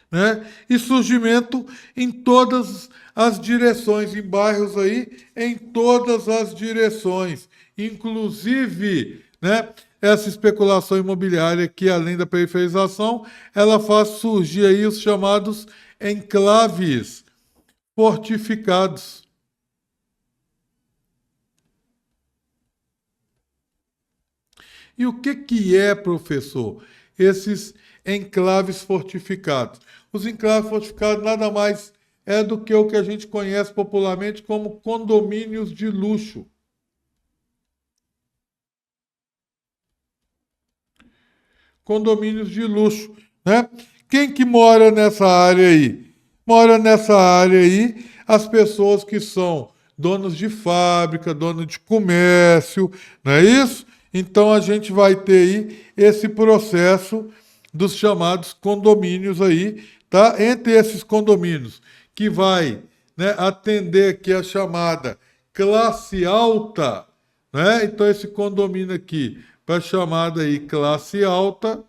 né? E surgimento em todas as direções, em bairros aí, em todas as direções, inclusive, né? Essa especulação imobiliária que, além da periferização, ela faz surgir aí os chamados enclaves fortificados. E o que é, professor, esses enclaves fortificados? Os enclaves fortificados nada mais é do que o que a gente conhece popularmente como condomínios de luxo. Condomínios de luxo, né? Quem que mora nessa área aí? Mora nessa área aí as pessoas que são donos de fábrica, donos de comércio, não é isso? Então a gente vai ter aí esse processo dos chamados condomínios aí, tá? Entre esses condomínios que vai, né, atender aqui a chamada classe alta, né? Então esse condomínio aqui para chamada aí classe alta,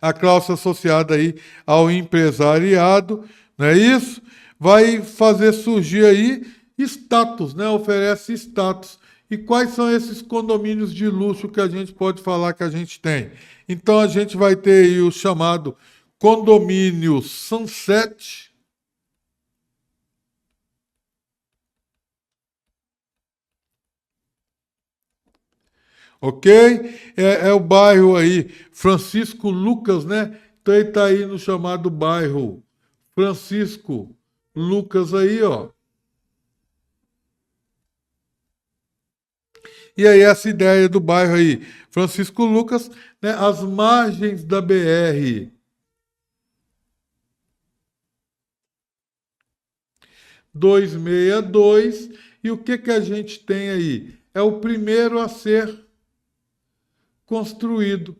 a classe associada aí ao empresariado, não é isso? Vai fazer surgir aí status, né? Oferece status. E quais são esses condomínios de luxo que a gente pode falar que a gente tem? Então a gente vai ter aí o chamado condomínio Sunset, ok? É o bairro aí, Francisco Lucas, né? Então ele está aí no chamado bairro Francisco Lucas aí, ó. E aí essa ideia do bairro aí, Francisco Lucas, né? As margens da BR 262, e o que a gente tem aí? É o primeiro a ser construído.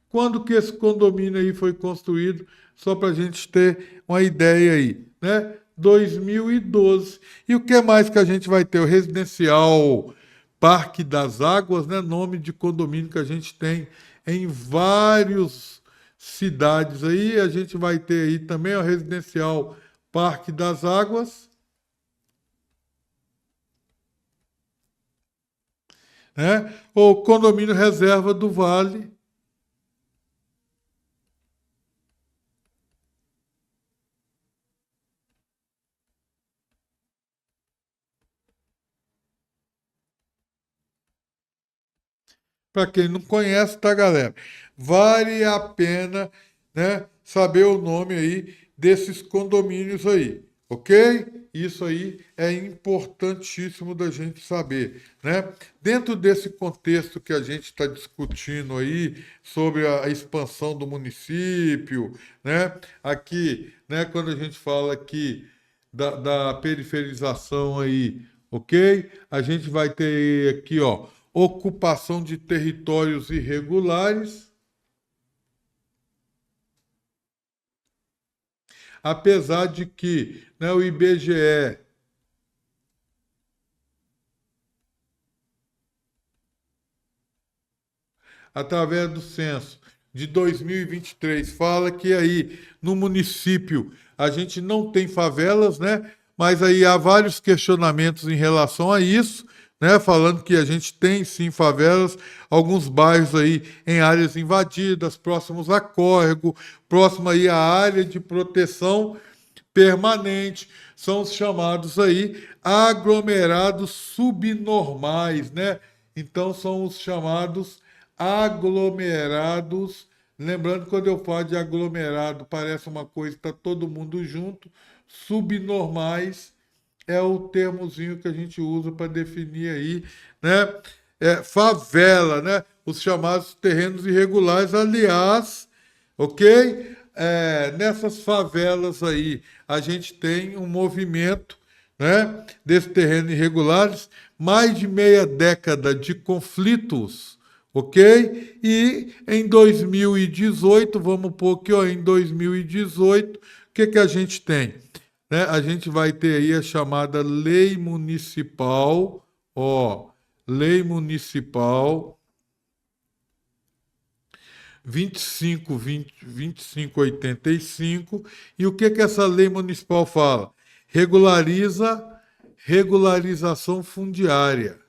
Quando que esse condomínio aí foi construído? Só para a gente ter uma ideia aí, né? 2012. E o que mais que a gente vai ter? O residencial Parque das Águas, né? Nome de condomínio que a gente tem em vários cidades aí, a gente vai ter aí também o residencial Parque das Águas, né? Ou condomínio Reserva do Vale. Para quem não conhece, tá, galera? Vale a pena, né, saber o nome aí desses condomínios aí, ok? Isso aí é importantíssimo da gente saber, né? Dentro desse contexto que a gente está discutindo aí sobre a expansão do município, né? Aqui, né, quando a gente fala aqui da periferização aí, ok? A gente vai ter aqui, ó, ocupação de territórios irregulares, apesar de que, né, o IBGE, através do censo de 2023, fala que aí no município a gente não tem favelas, né? Mas aí há vários questionamentos em relação a isso, né? Falando que a gente tem sim favelas, alguns bairros aí em áreas invadidas, próximos a córrego, próximo aí à área de proteção permanente, são os chamados aí aglomerados subnormais, né? Então são os chamados aglomerados. Lembrando, quando eu falo de aglomerado, parece uma coisa que está todo mundo junto. Subnormais é o termozinho que a gente usa para definir aí, né? Favela, né? Os chamados terrenos irregulares, aliás, ok? Nessas favelas aí, a gente tem um movimento, né, desses terrenos irregulares, mais de meia década de conflitos, ok? E em 2018, vamos pôr aqui, ó, em 2018, o que que a gente tem? Né? A gente vai ter aí a chamada Lei Municipal, ó, Lei Municipal 2585. E o que que essa lei municipal fala? Regularização fundiária.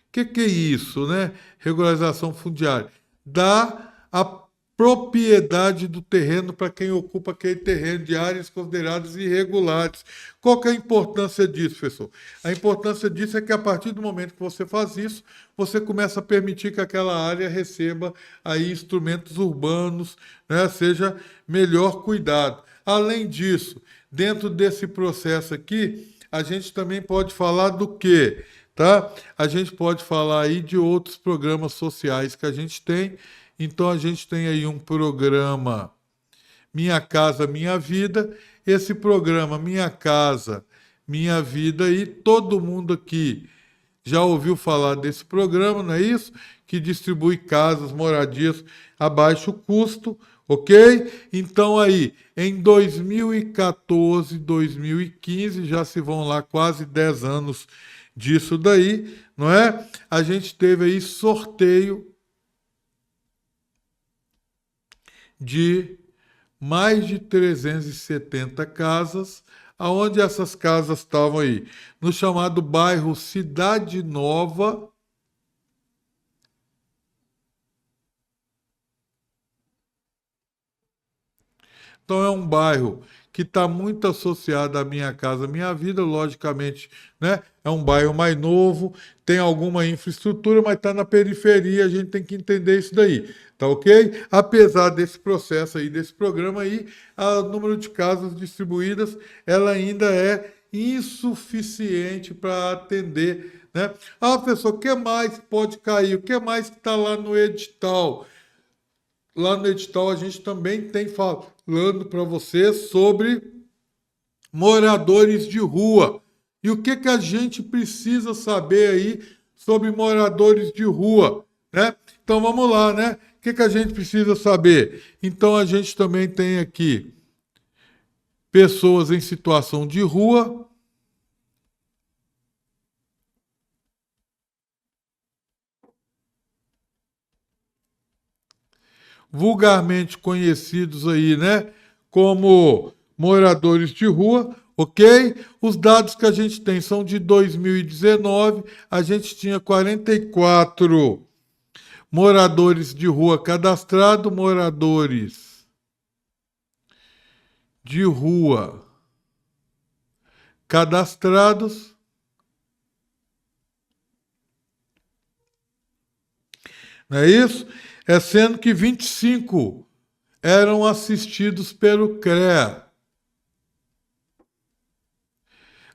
Que é isso, né? Regularização fundiária. Dá a propriedade do terreno para quem ocupa aquele terreno de áreas consideradas irregulares. Qual que é a importância disso, professor? A importância disso é que a partir do momento que você faz isso, você começa a permitir que aquela área receba aí instrumentos urbanos, né, seja melhor cuidado. Além disso, dentro desse processo aqui, a gente também pode falar do quê? Tá? A gente pode falar aí de outros programas sociais que a gente tem. Então a gente tem aí um programa Minha Casa Minha Vida. Esse programa Minha Casa Minha Vida aí, todo mundo aqui já ouviu falar desse programa, não é isso? Que distribui casas, moradias a baixo custo, ok? Então aí, em 2014, 2015, já se vão lá quase 10 anos disso daí, não é? A gente teve aí sorteio de mais de 370 casas, aonde essas casas estavam aí? No chamado bairro Cidade Nova. Então é um bairro que está muito associado à Minha Casa Minha Vida, logicamente, né? É um bairro mais novo, tem alguma infraestrutura, mas está na periferia, a gente tem que entender isso daí, tá ok? Apesar desse processo aí, desse programa aí, o número de casas distribuídas, ela ainda é insuficiente para atender, né? Ah, professor, o que mais pode cair? O que mais que está lá no edital? Lá no edital a gente também tem falando para você sobre moradores de rua. E o que que a gente precisa saber aí sobre moradores de rua, né? Então vamos lá, né? O que que a gente precisa saber? Então a gente também tem aqui pessoas em situação de rua, vulgarmente conhecidos aí, né, como moradores de rua, ok? Os dados que a gente tem são de 2019, a gente tinha 44 moradores de rua cadastrados, moradores de rua cadastrados, não é isso? É sendo que 25 eram assistidos pelo CREA.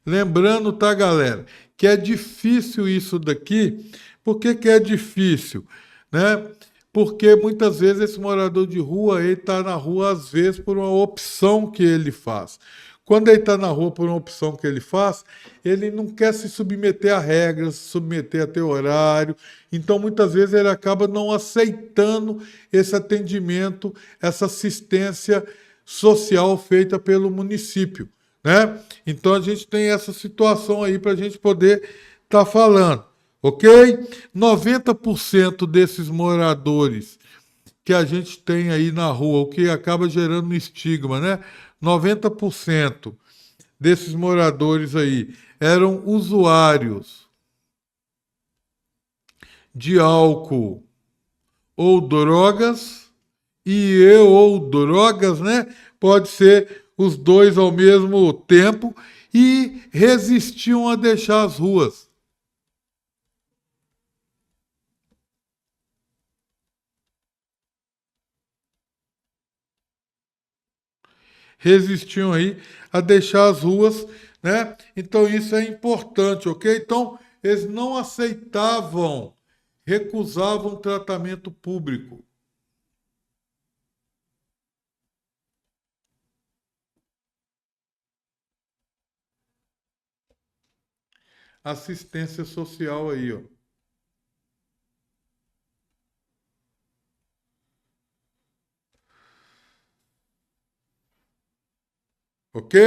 Lembrando, tá, galera, que é difícil isso daqui. Por que que é difícil? Né? Porque muitas vezes esse morador de rua, ele está na rua, às vezes, por uma opção que ele faz. Quando ele está na rua por uma opção que ele faz, ele não quer se submeter a regras, se submeter a ter horário. Então, muitas vezes, ele acaba não aceitando esse atendimento, essa assistência social feita pelo município, né? Então, a gente tem essa situação aí para a gente poder estar falando, ok? 90% desses moradores que a gente tem aí na rua, o que acaba gerando um estigma, né? 90% desses moradores aí eram usuários de álcool ou drogas, ou drogas, né? Pode ser os dois ao mesmo tempo, e resistiam a deixar as ruas. Resistiam aí a deixar as ruas, né? Então isso é importante, ok? Então eles não aceitavam, recusavam tratamento público. Assistência social aí, ó. Ok?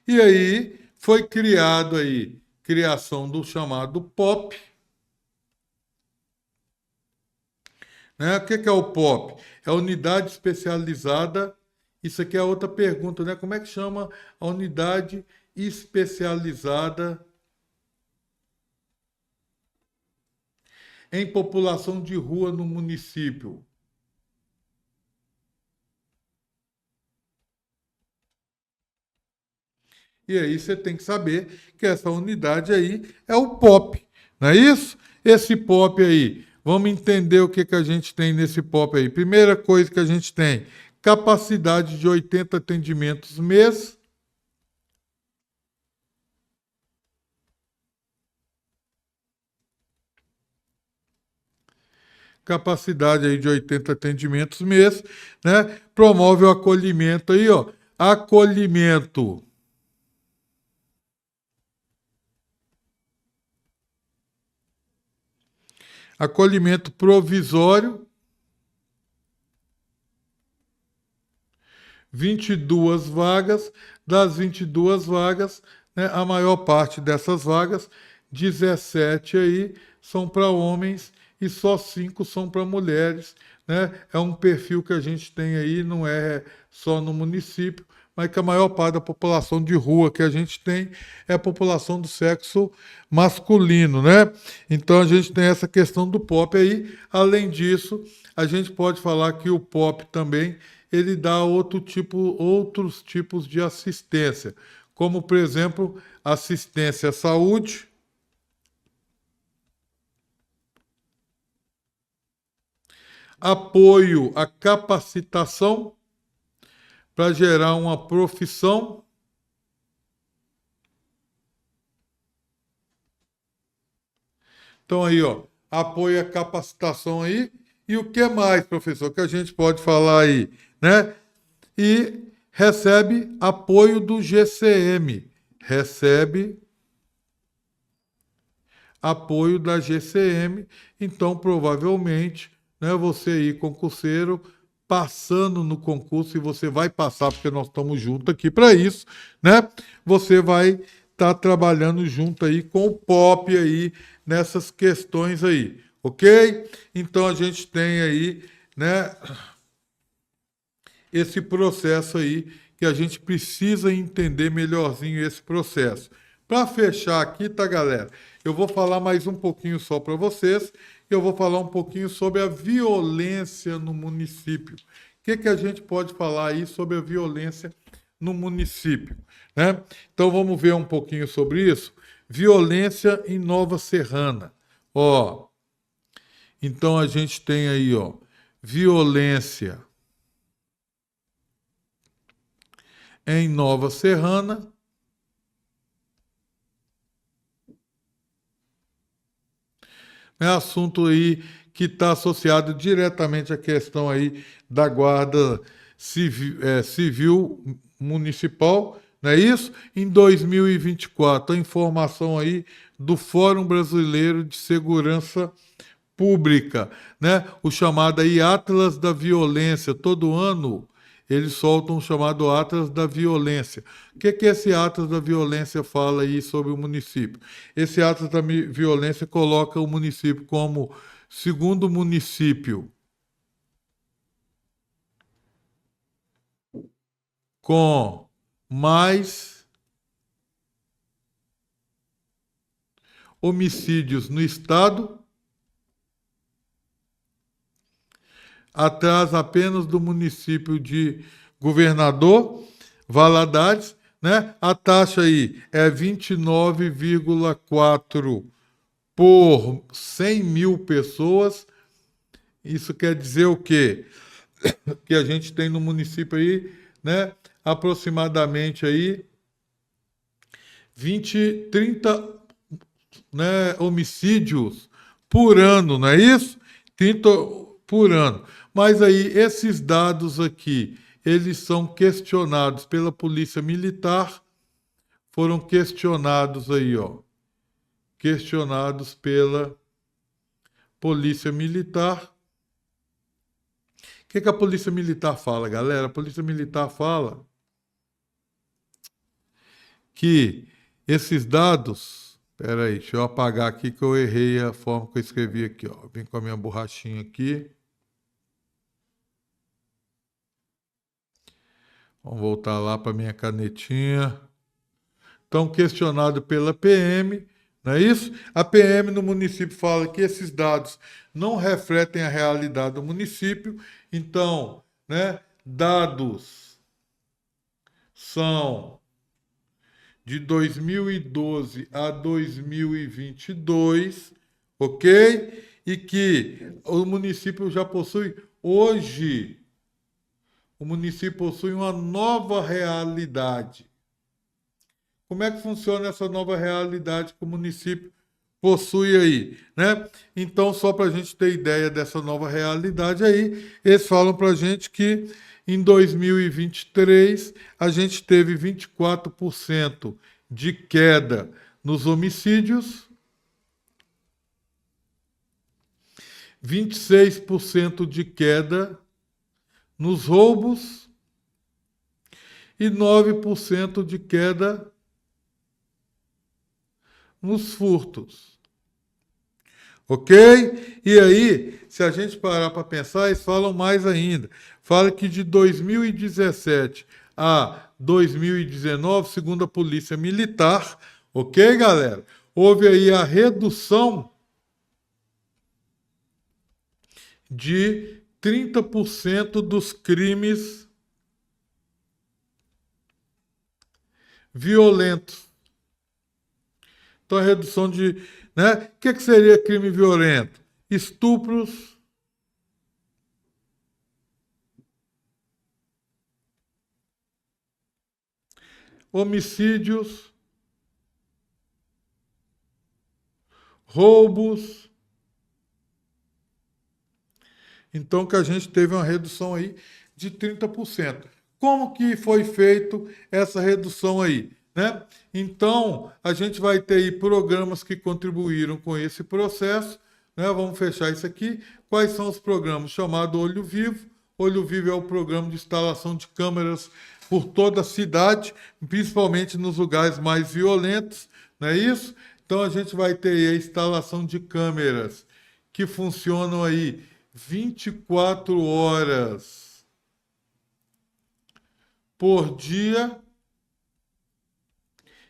E aí foi criado aí, criação do chamado POP, né? O que que é o POP? É a unidade especializada. Isso aqui é outra pergunta, né? Como é que chama a unidade especializada em população de rua no município? E aí você tem que saber que essa unidade aí é o POP, não é isso? Esse POP aí, vamos entender o que que a gente tem nesse POP aí. Primeira coisa que a gente tem, capacidade de 80 atendimentos mês. Capacidade aí de 80 atendimentos mês, né? Promove o acolhimento aí, ó. Acolhimento. Acolhimento provisório, 22 vagas. Das 22 vagas, né, a maior parte dessas vagas, 17 aí, são para homens e só 5 são para mulheres, né? É um perfil que a gente tem aí, não é só no município, mas que a maior parte da população de rua que a gente tem é a população do sexo masculino, né? Então a gente tem essa questão do POP aí. Além disso, a gente pode falar que o POP também ele dá outros tipos de assistência, como por exemplo, assistência à saúde, apoio à capacitação para gerar uma profissão. Então aí, ó, apoio à capacitação aí. E o que mais, professor, que a gente pode falar aí, né? E recebe apoio do GCM. Recebe apoio da GCM. Então, provavelmente, né, você aí, concurseiro, passando no concurso, e você vai passar, porque nós estamos juntos aqui para isso, né? Você vai estar trabalhando junto aí com o POP aí, nessas questões aí, ok? Então, a gente tem aí, né, esse processo aí, que a gente precisa entender melhorzinho esse processo. Para fechar aqui, tá, galera? Eu vou falar mais um pouquinho só para vocês. Eu vou falar um pouquinho sobre a violência no município. O que a gente pode falar aí sobre a violência no município, né? Então vamos ver um pouquinho sobre isso. Violência em Nova Serrana. Ó, então a gente tem aí, ó, violência em Nova Serrana. É assunto aí que está associado diretamente à questão aí da Guarda Civil Municipal, não é isso? Em 2024, a informação aí do Fórum Brasileiro de Segurança Pública, né? O chamado aí Atlas da Violência. Todo ano eles soltam o chamado Atlas da Violência. O que esse Atlas da Violência fala aí sobre o município? Esse Atlas da Violência coloca o município como segundo município com mais homicídios no estado, atrás apenas do município de Governador Valadares, né? A taxa aí é 29,4 por 100 mil pessoas. Isso quer dizer o quê? Que a gente tem no município aí, né? Aproximadamente aí 30, né, homicídios por ano, não é isso? 30 por ano. Mas aí, esses dados aqui, eles são questionados pela Polícia Militar, foram questionados aí, ó. Questionados pela Polícia Militar. O que a Polícia Militar fala, galera? A Polícia Militar fala que esses dados. Espera aí, deixa eu apagar aqui que eu errei a forma que eu escrevi aqui, ó. Vim com a minha borrachinha aqui. Vamos voltar lá para minha canetinha. Então, questionado pela PM, não é isso? A PM no município fala que esses dados não refletem a realidade do município. Então, né, dados são de 2012 a 2022, ok? E que o município já possui, hoje, o município possui uma nova realidade. Como é que funciona essa nova realidade que o município possui aí, né? Então, só para a gente ter ideia dessa nova realidade aí, eles falam para a gente que em 2023 a gente teve 24% de queda nos homicídios, 26% de queda nos roubos e 9% de queda nos furtos. Ok? E aí, se a gente parar para pensar, eles falam mais ainda. Fala que de 2017 a 2019, segundo a Polícia Militar, ok, galera? Houve aí a redução de 30% dos crimes violentos. Então, a redução de... né? O que seria crime violento? Estupros, homicídios, roubos. Então, que a gente teve uma redução aí de 30%. Como que foi feito essa redução aí, né? Então, a gente vai ter aí programas que contribuíram com esse processo, né? Vamos fechar isso aqui. Quais são os programas? Chamado Olho Vivo. Olho Vivo é o programa de instalação de câmeras por toda a cidade, principalmente nos lugares mais violentos, não é isso? Então, a gente vai ter aí a instalação de câmeras que funcionam aí 24 horas por dia.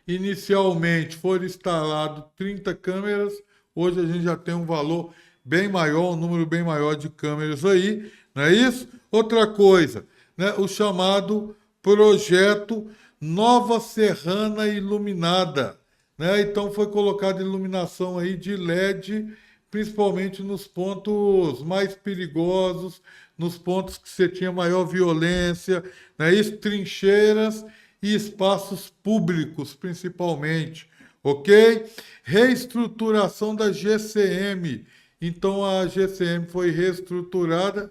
Inicialmente foram instalados 30 câmeras, hoje a gente já tem um valor bem maior, um número bem maior de câmeras aí, não é isso? Outra coisa, né, o chamado projeto Nova Serrana Iluminada, né? Então foi colocada iluminação aí de LED, principalmente nos pontos mais perigosos, nos pontos que você tinha maior violência, né? Isso, trincheiras e espaços públicos, principalmente, ok? Reestruturação da GCM. Então, a GCM foi reestruturada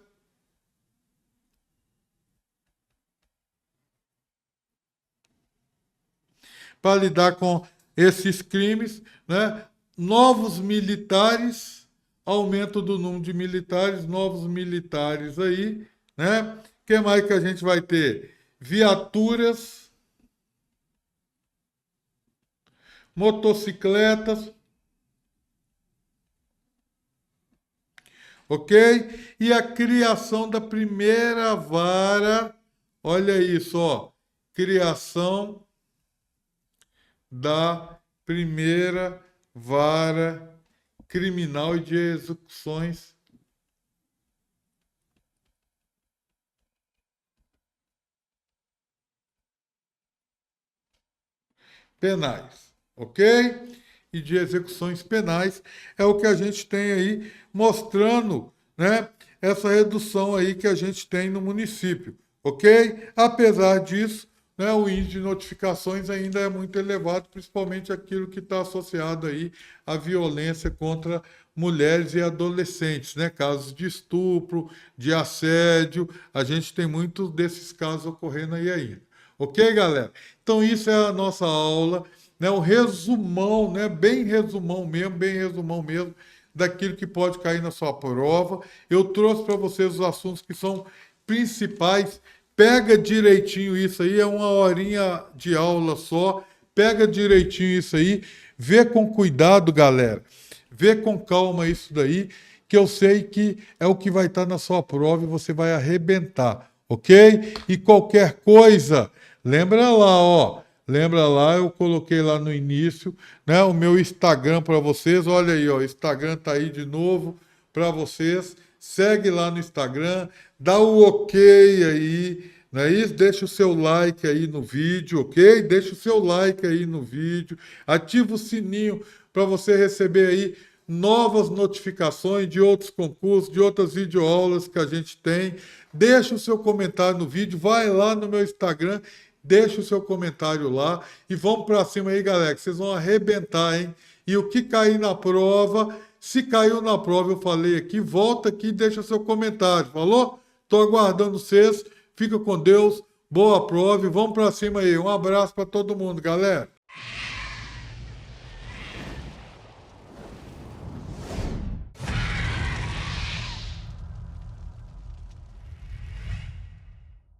para lidar com esses crimes, né? Novos militares, aumento do número de militares, novos militares aí, né? O que mais que a gente vai ter? Viaturas, motocicletas, ok? E a criação da primeira vara, olha isso, ó, criação da primeira vara criminal e de execuções penais, ok? E de execuções penais é o que a gente tem aí mostrando, né, essa redução aí que a gente tem no município, ok? Apesar disso, né, o índice de notificações ainda é muito elevado, principalmente aquilo que está associado aí à violência contra mulheres e adolescentes, né? Casos de estupro, de assédio, a gente tem muitos desses casos ocorrendo aí ainda. Ok, galera? Então isso é a nossa aula, né? Um resumão, né? Bem resumão mesmo, daquilo que pode cair na sua prova. Eu trouxe para vocês os assuntos que são principais. Pega direitinho isso aí, é uma horinha de aula só. Pega direitinho isso aí, vê com cuidado, galera. Vê com calma isso daí, que eu sei que é o que vai estar na sua prova e você vai arrebentar, ok? E qualquer coisa, lembra lá, ó. Lembra lá, eu coloquei lá no início, né, o meu Instagram para vocês. Olha aí, ó, o Instagram tá aí de novo para vocês. Segue lá no Instagram, dá o ok aí, não é isso? Deixa o seu like aí no vídeo, ok? Deixa o seu like aí no vídeo, ativa o sininho para você receber aí novas notificações de outros concursos, de outras videoaulas que a gente tem. Deixa o seu comentário no vídeo, vai lá no meu Instagram, deixa o seu comentário lá e vamos para cima aí, galera, que vocês vão arrebentar, hein? E o que cair na prova, se caiu na prova, eu falei aqui, volta aqui e deixa seu comentário, falou? Tô aguardando vocês, fica com Deus, boa prova e vamos para cima aí. Um abraço para todo mundo, galera.